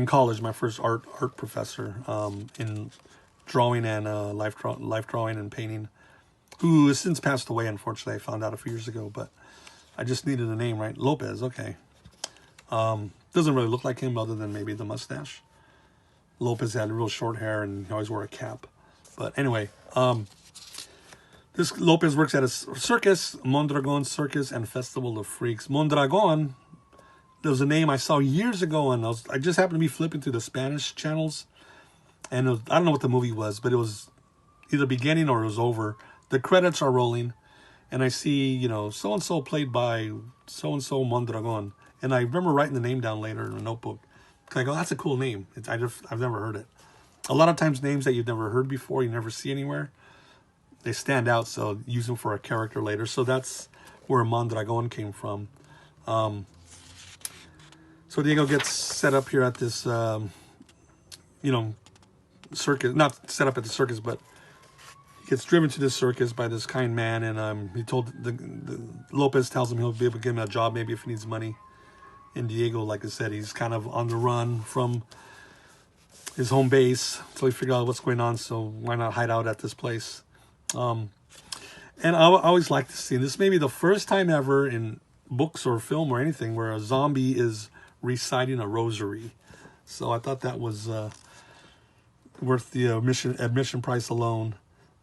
college, my first art professor in drawing and life drawing and painting, who has since passed away, unfortunately. I found out a few years ago, but I just needed a name, right? Lopez, okay. Doesn't really look like him other than maybe the mustache. Lopez had real short hair and he always wore a cap. But anyway, this Lopez works at a circus, Mondragon Circus and Festival of Freaks. Mondragon, there was a name I saw years ago, and I just happened to be flipping through the Spanish channels, and I don't know what the movie was, but it was either beginning or it was over. The credits are rolling, and I see, you know, so-and-so played by so-and-so Mondragon. And I remember writing the name down later in a notebook. I go, that's a cool name. I've never heard it. A lot of times names that you've never heard before, you never see anywhere, they stand out, so use them for a character later. So that's where Mondragon came from. So Diego gets set up here at this, you know, circus. Not set up at the circus, but he gets driven to this circus by this kind man. And he told Lopez tells him he'll be able to give him a job maybe if he needs money. And Diego, like I said, he's kind of on the run from his home base until he figured out what's going on. So why not hide out at this place? And I always like to see this. May be the first time ever in books or film or anything where a zombie is reciting a rosary. So I thought that was worth the admission price alone.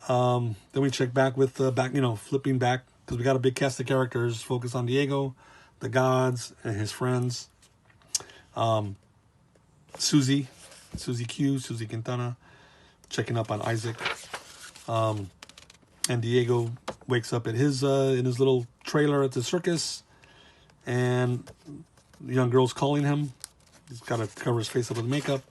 Then we check back with flipping back, because we got a big cast of characters. Focus on Diego, the gods, and his friends. Susie Q, Susie Quintana, checking up on Isaac. And Diego wakes up at his in his little trailer at the circus, and the young girl's calling him. He's got to cover his face up with makeup.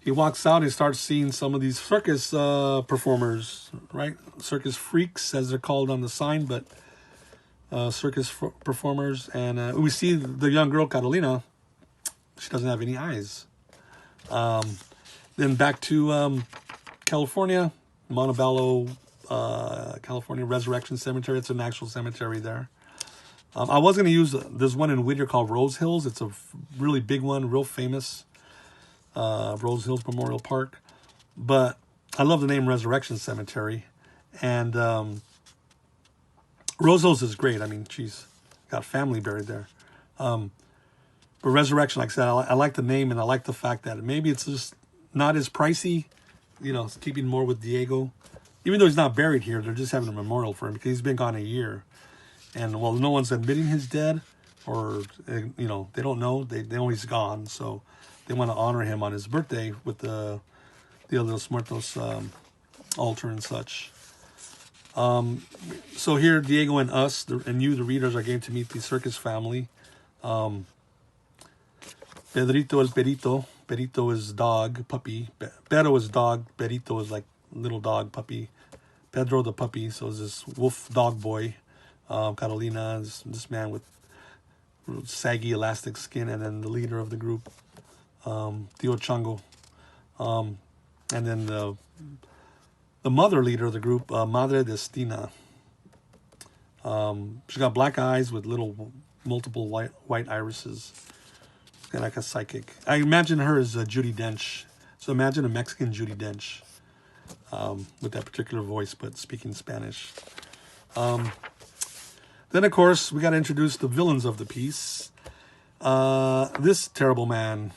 He walks out and starts seeing some of these circus performers, right? Circus freaks, as they're called on the sign, but circus performers. And we see the young girl, Catalina. She doesn't have any eyes. Then back to California, Montebello, California Resurrection Cemetery. It's an actual cemetery there. I was going to use this one in Whittier called Rose Hills. It's a really big one, real famous, Rose Hills Memorial Park. But I love the name Resurrection Cemetery. And Rose Hills is great. I mean, she's got family buried there. But Resurrection, like I said, I like the name, and I like the fact that maybe it's just not as pricey. You know, it's keeping more with Diego. Even though he's not buried here, they're just having a memorial for him because he's been gone a year. And, well, no one's admitting he's dead, or, you know, they don't know. They know he's gone, so they want to honor him on his birthday with the Dia de los Muertos altar and such. So here, Diego and us, and you, the readers, are getting to meet the circus family. Pedrito is Perito. Perito is dog, puppy. Pedro is dog. Perito is like little dog, puppy. Pedro the puppy. So is this wolf dog boy. Catalina is this man with saggy elastic skin, and then the leader of the group, Tio Chango. And then the mother leader of the group, Madre Destina. She's got black eyes with multiple white irises. Kind of like a psychic. I imagine her as Judi Dench. So imagine a Mexican Judi Dench with that particular voice, but speaking Spanish. Then, of course, we got to introduce the villains of the piece. This terrible man,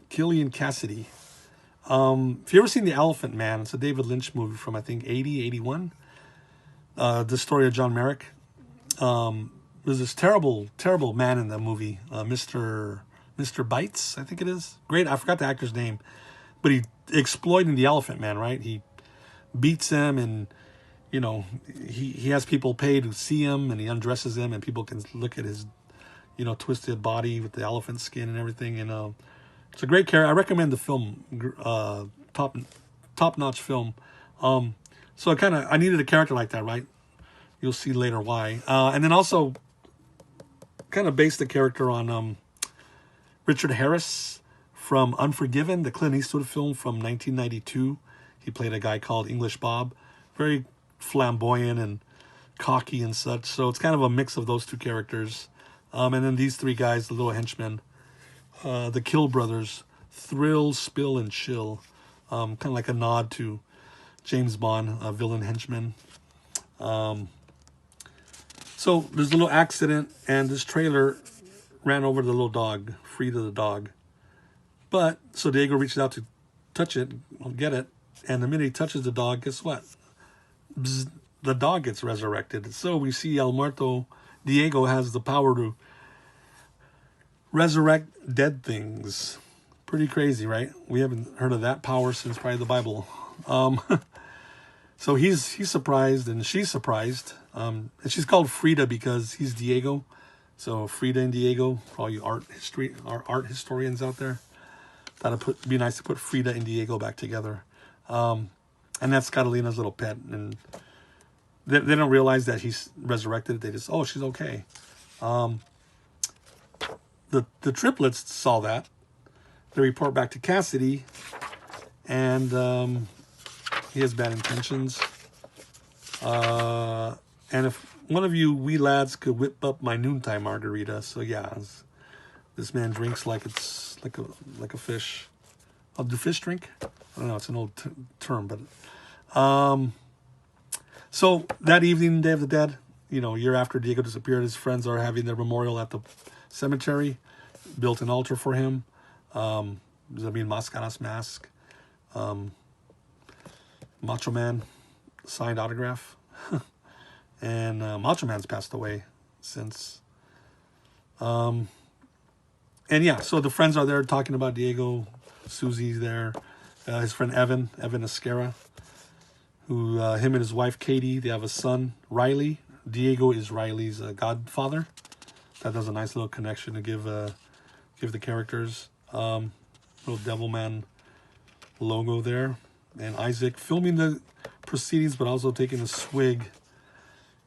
Killian Cassidy. If you ever seen The Elephant Man, it's a David Lynch movie from, I think, 80, 81. The story of John Merrick. There's this terrible, terrible man in the movie, Mr. Bites, I think it is. Great, I forgot the actor's name. But he exploiting the Elephant Man, right? He beats him, and, you know, he has people pay to see him, and he undresses him, and people can look at his, you know, twisted body with the elephant skin and everything. And it's a great character. I recommend the film, top-notch film. So I needed a character like that, right? You'll see later why. And then also kind of based the character on Richard Harris from Unforgiven, the Clint Eastwood film from 1992. He played a guy called English Bob. Very flamboyant and cocky and such. So it's kind of a mix of those two characters. And then these three guys, the little henchmen, the Kill Brothers, Thrill, Spill, and Chill. Kind of like a nod to James Bond, villain henchman. So there's a little accident, and this trailer ran over the little dog, Frida the dog. But, so Diego reaches out to touch it, get it, and the minute he touches the dog, guess what? Bzz, the dog gets resurrected. So we see El Muerto, Diego has the power to resurrect dead things. Pretty crazy, right? We haven't heard of that power since probably the Bible. So he's surprised, and she's surprised. And she's called Frida because he's Diego. So Frida and Diego, for all you art historians out there, thought it'd be nice to put Frida and Diego back together. And that's Catalina's little pet, and they don't realize that he's resurrected. They just, oh, she's okay. The triplets saw that. They report back to Cassidy, and he has bad intentions. And if one of you wee lads could whip up my noontime margarita, so yeah, this man drinks like it's like a fish. I'll do fish drink. I don't know. It's an old term, but so that evening, Day of the Dead, you know, a year after Diego disappeared, his friends are having their memorial at the cemetery. Built an altar for him. There's gonna be a Mascara's mask. Macho Man signed autograph. And Macho Man's passed away since. And yeah, so the friends are there talking about Diego. Susie's there. His friend Evan Esquera, who him and his wife Katie, they have a son, Riley. Diego is Riley's godfather. That does a nice little connection to give the characters. Little Devilman logo there. And Isaac filming the proceedings, but also taking a swig.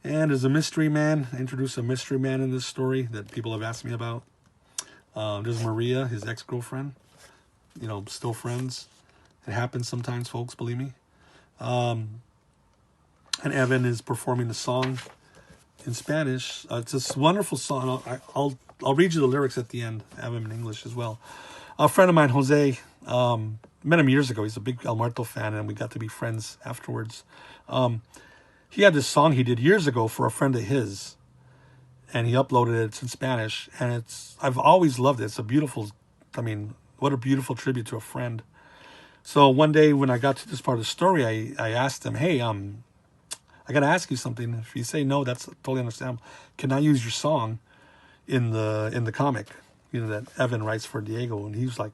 And there's a mystery man. I introduced a mystery man in this story that people have asked me about. There's Maria, his ex-girlfriend. Still friends. It happens sometimes, folks, believe me. And Evan is performing the song in Spanish. It's this wonderful song. I'll read you the lyrics at the end. I have them in English as well. A friend of mine, Jose, met him years ago. He's a big El Muerto fan, and we got to be friends afterwards. He had this song he did years ago for a friend of his, and he uploaded it. It's in Spanish, and I've always loved it. It's a beautiful, what a beautiful tribute to a friend. So one day when I got to this part of the story, I asked him, hey, I got to ask you something. If you say no, that's totally understandable. Can I use your song in the comic, that Evan writes for Diego? And he was like,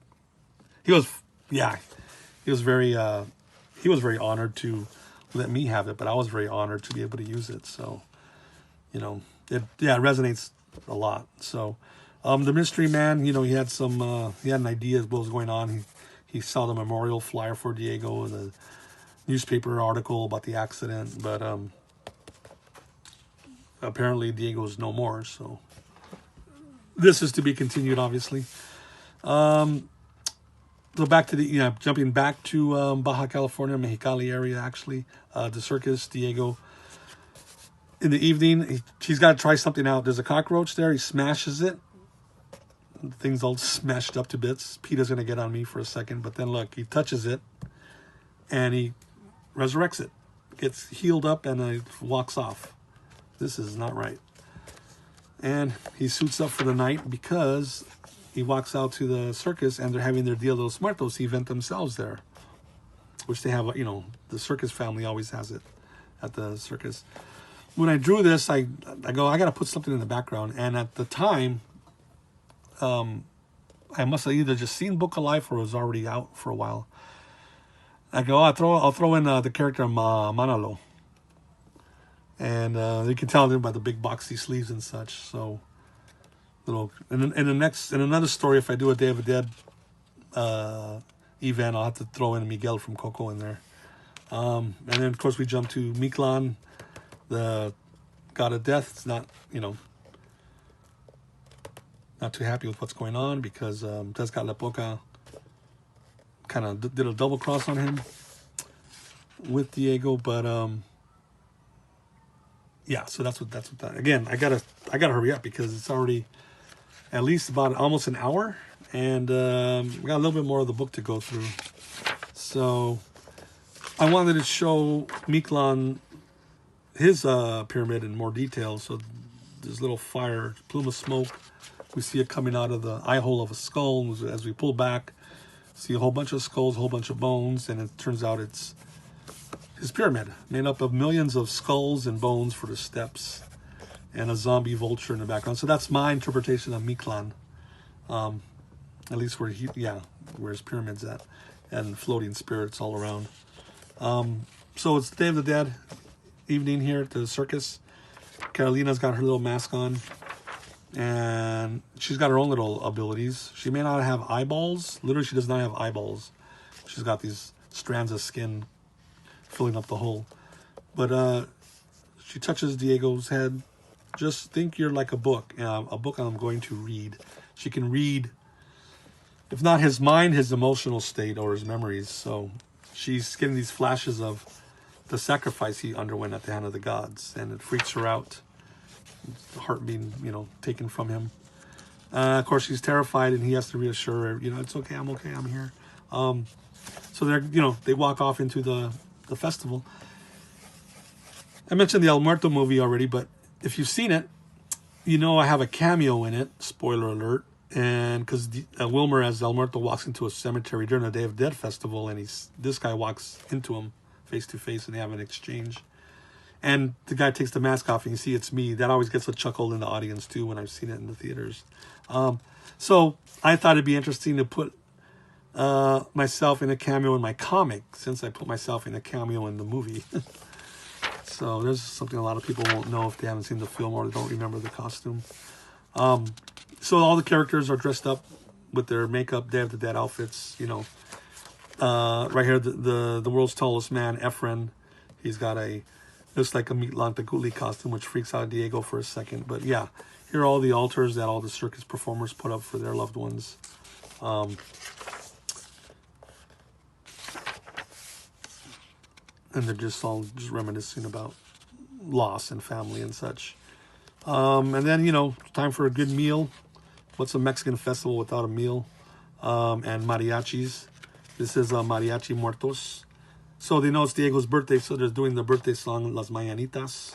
he was very honored to let me have it, but I was very honored to be able to use it. So, it resonates a lot. So, the mystery man, he had an idea of what was going on. He saw the memorial flyer for Diego and the newspaper article about the accident, but apparently Diego's no more. So this is to be continued, obviously. So back to jumping back to Baja California, Mexicali area, actually, the circus, Diego. In the evening, she's got to try something out. There's a cockroach there. He smashes it. Things all smashed up to bits. Peter's going to get on me for a second, but then look, he touches it, and he resurrects it. Gets healed up, and it walks off. This is not right. And he suits up for the night because he walks out to the circus, and they're having their Dia de los Muertos event themselves there, which they have, the circus family always has it at the circus. When I drew this, I go, I got to put something in the background. And at the time, I must have either just seen Book of Life or was already out for a while. I go, I'll throw in the character Manalo. And you can tell them by the big boxy sleeves and such. So, in another story, if I do a Day of the Dead event, I'll have to throw in Miguel from Coco in there. And then, of course, we jump to Mictlan, the god of death. It's not, not too happy with what's going on because Tezcatlipoca kind of did a double cross on him with Diego, but so that's what that. Again, I gotta hurry up because it's already at least about almost an hour, and we got a little bit more of the book to go through. So I wanted to show Mictlan his pyramid in more detail. So this little fire plume of smoke, we see it coming out of the eye hole of a skull. As we pull back, see a whole bunch of skulls, a whole bunch of bones, and it turns out it's his pyramid, made up of millions of skulls and bones for the steps, and a zombie vulture in the background. So that's my interpretation of Mictlan, at least where his pyramid's at, and floating spirits all around. So it's the Day of the Dead evening here at the circus. Carolina's got her little mask on, and she's got her own little abilities. She may not have eyeballs. Literally, she does not have eyeballs. She's got these strands of skin filling up the hole. But she touches Diego's head. Just think you're like a book I'm going to read. She can read, if not his mind, his emotional state or his memories. So she's getting these flashes of the sacrifice he underwent at the hand of the gods, and it freaks her out. The heart being, taken from him. Of course, she's terrified, and he has to reassure her, it's okay, I'm here. So they're, they walk off into the festival. I mentioned the El Muerto movie already, but if you've seen it, I have a cameo in it. Spoiler alert. And because Wilmer, as El Muerto, walks into a cemetery during the Day of the Dead festival, and this guy walks into him face to face, and they have an exchange. And the guy takes the mask off and you see it's me. That always gets a chuckle in the audience too when I've seen it in the theaters. So I thought it'd be interesting to put myself in a cameo in my comic, since I put myself in a cameo in the movie. So there's something a lot of people won't know if they haven't seen the film or they don't remember the costume. So all the characters are dressed up with their makeup, Day of the Dead outfits, you know. Right here, the world's tallest man, Efren, he's got looks like a Meatlantecutli costume, which freaks out Diego for a second. But yeah, here are all the altars that all the circus performers put up for their loved ones. And they're just all reminiscing about loss and family and such. And then, you know, time for a good meal. What's a Mexican festival without a meal? And mariachis. This is Mariachi Muertos. So they know it's Diego's birthday, so they're doing the birthday song, Las Mañanitas.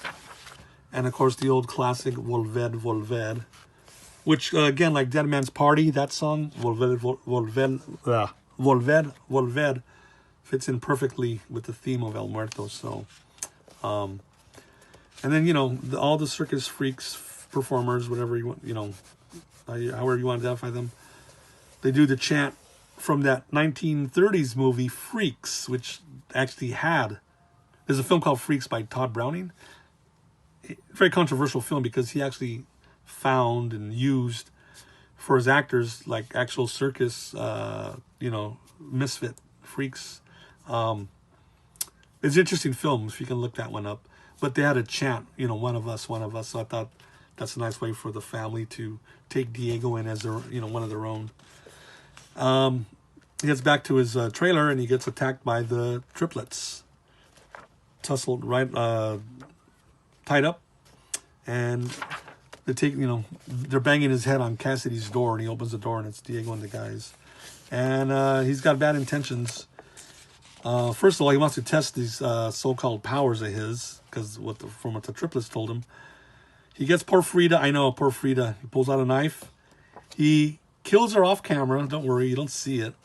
And of course, the old classic, Volver, Volver. Which, again, like Dead Man's Party, that song, Volver, Volver, Volver, Volver, fits in perfectly with the theme of El Muerto. So, and then, you know, all the circus freaks, performers, whatever you want, you know, however you want to identify them, they do the chant from that 1930s movie Freaks, which actually there's a film called Freaks by Todd Browning. Very controversial film because he actually found and used for his actors like actual circus, you know, misfit freaks. It's an interesting film if you can look that one up. But they had a chant, you know, one of us. So I thought that's a nice way for the family to take Diego in as their, you know, one of their own. He gets back to his trailer and he gets attacked by the triplets, tussled right, tied up, and they're banging his head on Cassidy's door, and he opens the door and it's Diego and the guys, and he's got bad intentions. First of all, he wants to test these so-called powers of his, because from what the triplets told him. He gets poor Frida. He pulls out a knife. He kills her off camera. Don't worry, you don't see it.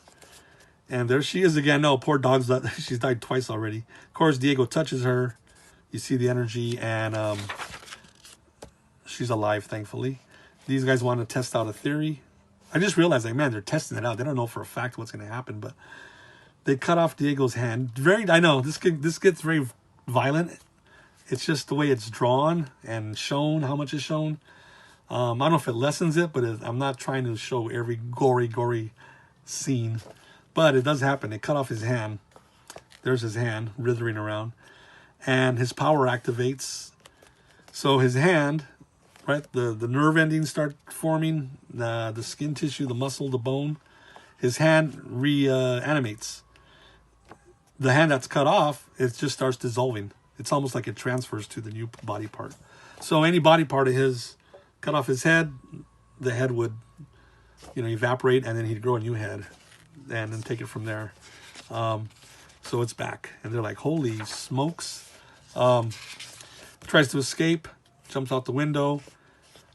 And there she is again. No, poor dog's she's died twice already. Of course, Diego touches her. You see the energy, and she's alive, thankfully. These guys want to test out a theory. I just realized, like, man, they're testing it out. They don't know for a fact what's going to happen, but they cut off Diego's hand. I know this gets very violent. It's just the way it's drawn and shown, how much is shown. I don't know if it lessens it, but I'm not trying to show every gory scene. But it does happen. They cut off his hand. There's his hand writhing around. And his power activates. So his hand, right, the nerve endings start forming, the skin tissue, the muscle, the bone. His hand reanimates. The hand that's cut off, it just starts dissolving. It's almost like it transfers to the new body part. So any body part of his, cut off his head, the head would, you know, evaporate, and then he'd grow a new head, and then take it from there. So it's back, and they're like, holy smokes. Tries to escape, jumps out the window.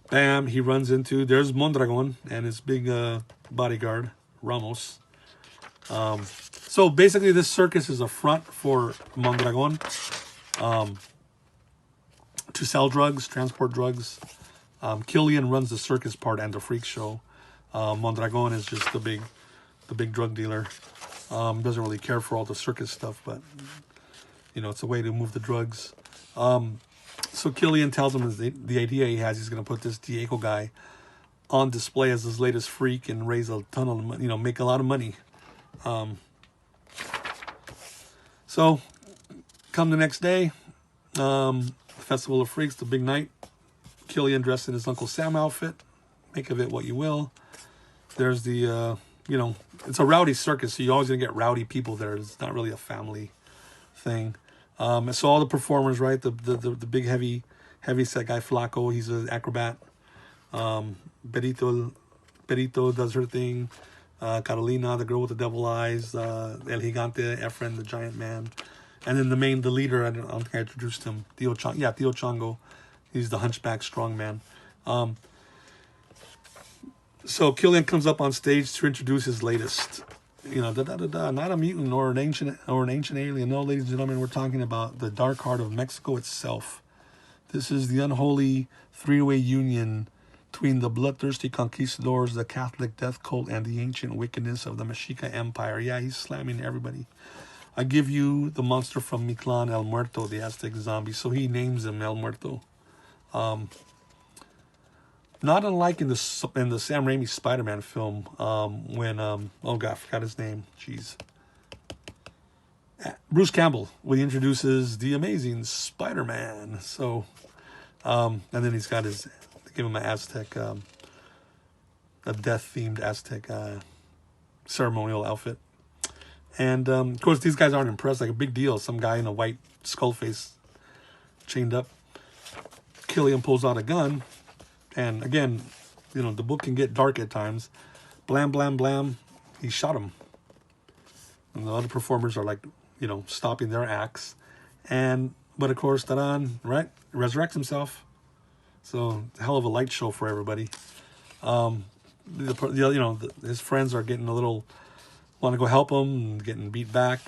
Bam, he runs there's Mondragon and his big bodyguard, Ramos. So basically this circus is a front for Mondragon to sell drugs, transport drugs. Killian runs the circus part and the freak show. Mondragon is just the big drug dealer. Doesn't really care for all the circus stuff, but you know, it's a way to move the drugs. So Killian tells him the idea he has, he's going to put this Diego guy on display as his latest freak and raise a ton of money, you know, make a lot of money. So come the next day, Festival of Freaks, the big night. Killian dressed in his Uncle Sam outfit. Make of it what you will. There's the, you know, it's a rowdy circus, so you're always going to get rowdy people there. It's not really a family thing. So all the performers, right? The big heavy set guy, Flaco, he's an acrobat. Perito does her thing. Carolina, the girl with the devil eyes. El Gigante, Efren, the giant man. And then the leader, I don't think I introduced him. Tio Chango. He's the hunchback strong man. So Killian comes up on stage to introduce his latest you know, not a mutant or an ancient alien. No, ladies and gentlemen, we're talking about the dark heart of Mexico itself. This is the unholy three-way union between the bloodthirsty conquistadors, the Catholic death cult, and the ancient wickedness of the Mexica Empire. Yeah, he's slamming everybody. I give you the monster from Mictlan, El Muerto, the Aztec zombie. So he names him El Muerto. Not unlike in the Sam Raimi Spider-Man film, when oh god, I forgot his name. Jeez, Bruce Campbell, when he introduces the Amazing Spider-Man. So, and then he's got his, they give him an Aztec, a death-themed Aztec ceremonial outfit. And of course, these guys aren't impressed. Like a big deal. Some guy in a white skull face, chained up. Killian pulls out a gun. And again, you know, the book can get dark at times. Blam, blam, blam. He shot him. And the other performers are like, you know, stopping their acts. But of course, right? Resurrects himself. So, hell of a light show for everybody. His friends are getting a little, want to go help him, and getting beat back.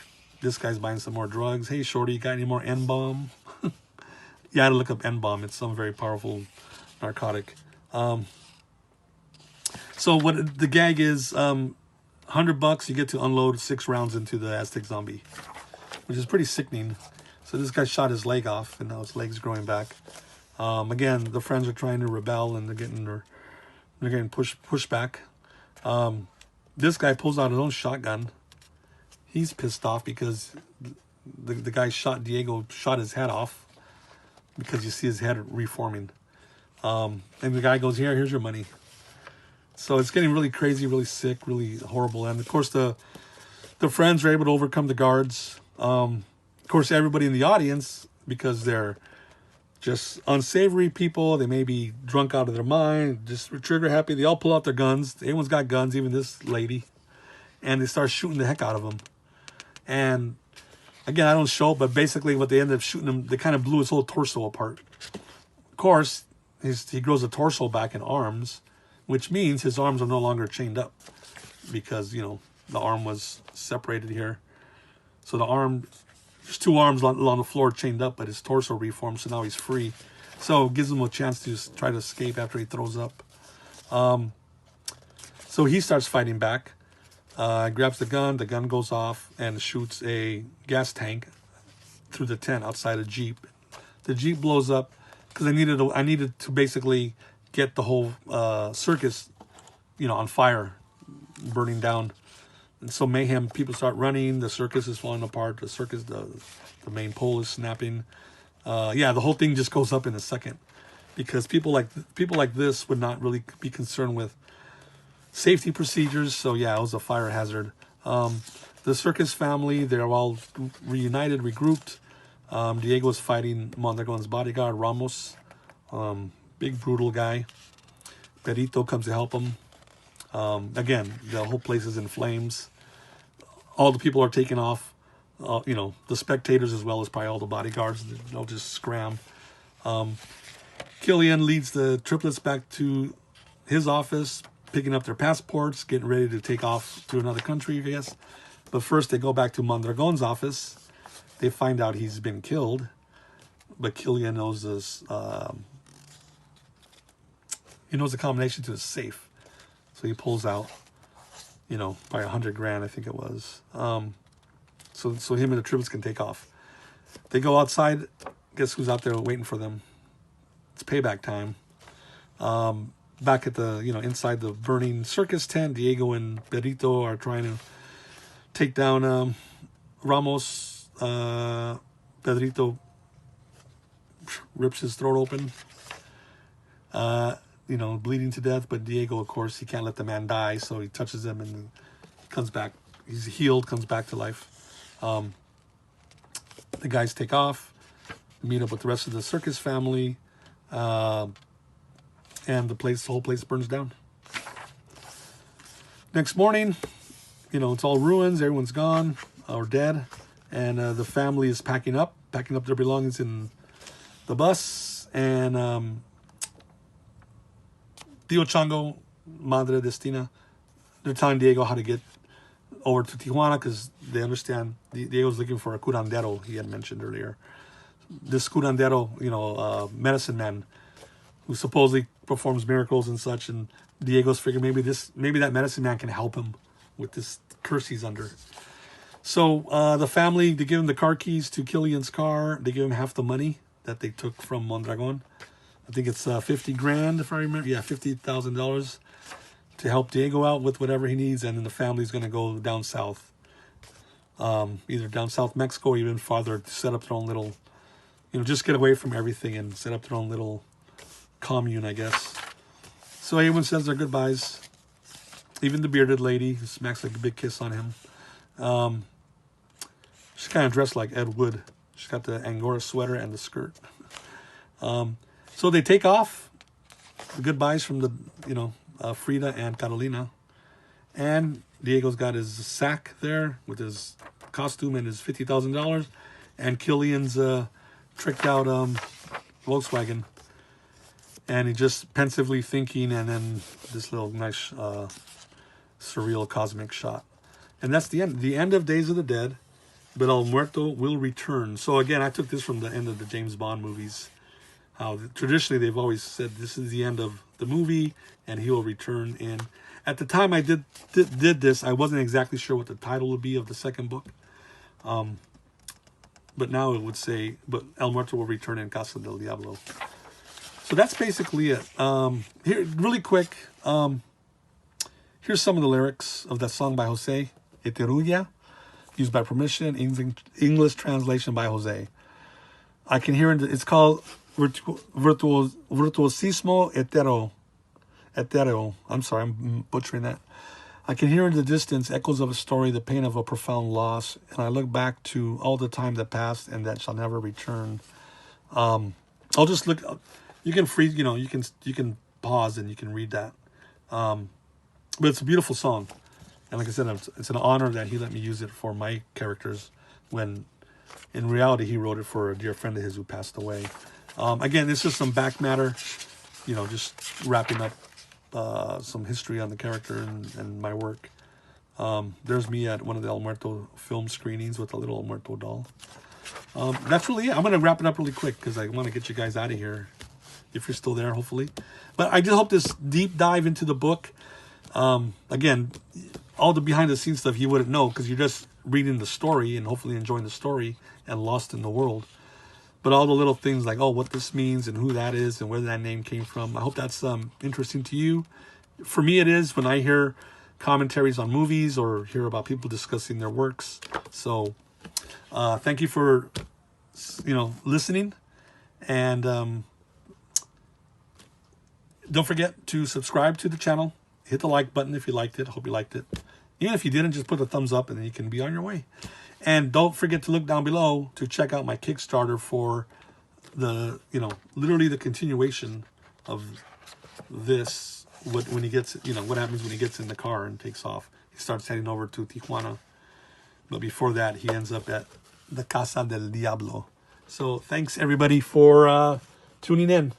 This guy's buying some more drugs. Hey, shorty, you got any more N-bomb? Yeah, I had to look up N-bomb. It's some very powerful narcotic. So what the gag is, $100, you get to unload 6 rounds into the Aztec zombie, which is pretty sickening. So this guy shot his leg off, and now his leg's growing back. Again, the friends are trying to rebel, and they're getting pushed back. This guy pulls out his own shotgun. He's pissed off because the guy Diego shot his head off, because you see his head reforming. And the guy goes, here's your money. So it's getting really crazy, really sick, really horrible. And of course, the friends are able to overcome the guards. Of course, everybody in the audience, because they're just unsavory people, they may be drunk out of their mind, just trigger happy. They all pull out their guns. Everyone's got guns, even this lady. And they start shooting the heck out of him. And again, I don't show it, but basically what they ended up shooting him, they kind of blew his whole torso apart. Of course, he grows a torso back in arms, which means his arms are no longer chained up, because, you know, the arm was separated here. So the arm, there's 2 arms along the floor chained up, but his torso reformed, so now he's free. So it gives him a chance to try to escape after he throws up. So he starts fighting back, grabs the gun goes off and shoots a gas tank through the tent outside a Jeep. The Jeep blows up, because I needed to basically get the whole circus, you know, on fire, burning down. And so mayhem, people start running, the circus is falling apart, the main pole is snapping. The whole thing just goes up in a second, because people like this would not really be concerned with safety procedures. So yeah, it was a fire hazard. The circus family, they're all reunited, regrouped. Diego's fighting Mondragon's bodyguard, Ramos. Big, brutal guy. Perito comes to help him. Again, the whole place is in flames. All the people are taken off. The spectators, as well as probably all the bodyguards. They'll just scram. Killian leads the triplets back to his office, picking up their passports, getting ready to take off to another country, I guess. But first, they go back to Mondragon's office. They find out he's been killed, but Killian knows this. He knows the combination to his safe, so he pulls out, by $100,000, I think it was. So him and the triplets can take off. They go outside. Guess who's out there waiting for them? It's payback time. Back at the inside the burning circus tent, Diego and Perito are trying to take down Ramos. Pedrito rips his throat open, bleeding to death. But Diego, of course, he can't let the man die, so he touches him and comes back. He's healed, comes back to life. The guys take off, meet up with the rest of the circus family, and the whole place burns down. Next morning, it's all ruins. Everyone's gone or dead. And the family is packing up their belongings in the bus. And Tio Chango, Madre Destina, they're telling Diego how to get over to Tijuana because they understand Diego's looking for a curandero he had mentioned earlier. This curandero, medicine man who supposedly performs miracles and such, and Diego's figured maybe that medicine man can help him with this curse he's under. So the family, they give him the car keys to Killian's car. They give him half the money that they took from Mondragon. I think it's 50 grand if I remember. Yeah, $50,000 to help Diego out with whatever he needs, and then the family's going to go down south, either down south Mexico or even farther to set up their own little, just get away from everything and set up their own little commune, I guess. So everyone says their goodbyes. Even the bearded lady who smacks like a big kiss on him. She's kind of dressed like Ed Wood. She's got the Angora sweater and the skirt. So they take off. The goodbyes from the, Frida and Carolina. And Diego's got his sack there with his costume and his $50,000. And Killian's tricked out Volkswagen. And he's just pensively thinking, and then this little nice surreal cosmic shot. And that's the end. The end of Days of the Dead. But El Muerto will return. So again, I took this from the end of the James Bond movies. How traditionally they've always said this is the end of the movie and he will return in. At the time I did this, I wasn't exactly sure what the title would be of the second book. But now it would say, but El Muerto will return in Casa del Diablo. So that's basically it. Here, really quick, here's some of the lyrics of that song by Jose, Eteruya, used by permission, English translation by Jose. I can hear it's called Virtuosismo Etero. I'm sorry, I'm butchering that. I can hear in the distance echoes of a story, the pain of a profound loss, and I look back to all the time that passed and that shall never return. I'll just look. You can freeze. You can pause and you can read that. But it's a beautiful song, and like I said, it's an honor that he let me use it for my characters when, in reality, he wrote it for a dear friend of his who passed away. Again, this is some back matter, just wrapping up some history on the character and my work. There's me at one of the El Muerto film screenings with a little El Muerto doll. That's really it. I'm going to wrap it up really quick because I want to get you guys out of here, if you're still there, hopefully. But I just hope this deep dive into the book, again, all the behind-the-scenes stuff you wouldn't know because you're just reading the story and hopefully enjoying the story and lost in the world. But all the little things like, what this means and who that is and where that name came from. I hope that's interesting to you. For me, it is when I hear commentaries on movies or hear about people discussing their works. So thank you for, listening. And don't forget to subscribe to the channel. Hit the like button if you liked it. Hope you liked it. Even if you didn't, just put a thumbs up and then you can be on your way. And don't forget to look down below to check out my Kickstarter for the, literally the continuation of this. When he gets, what happens when he gets in the car and takes off. He starts heading over to Tijuana. But before that, he ends up at the Casa del Diablo. So thanks, everybody, for tuning in.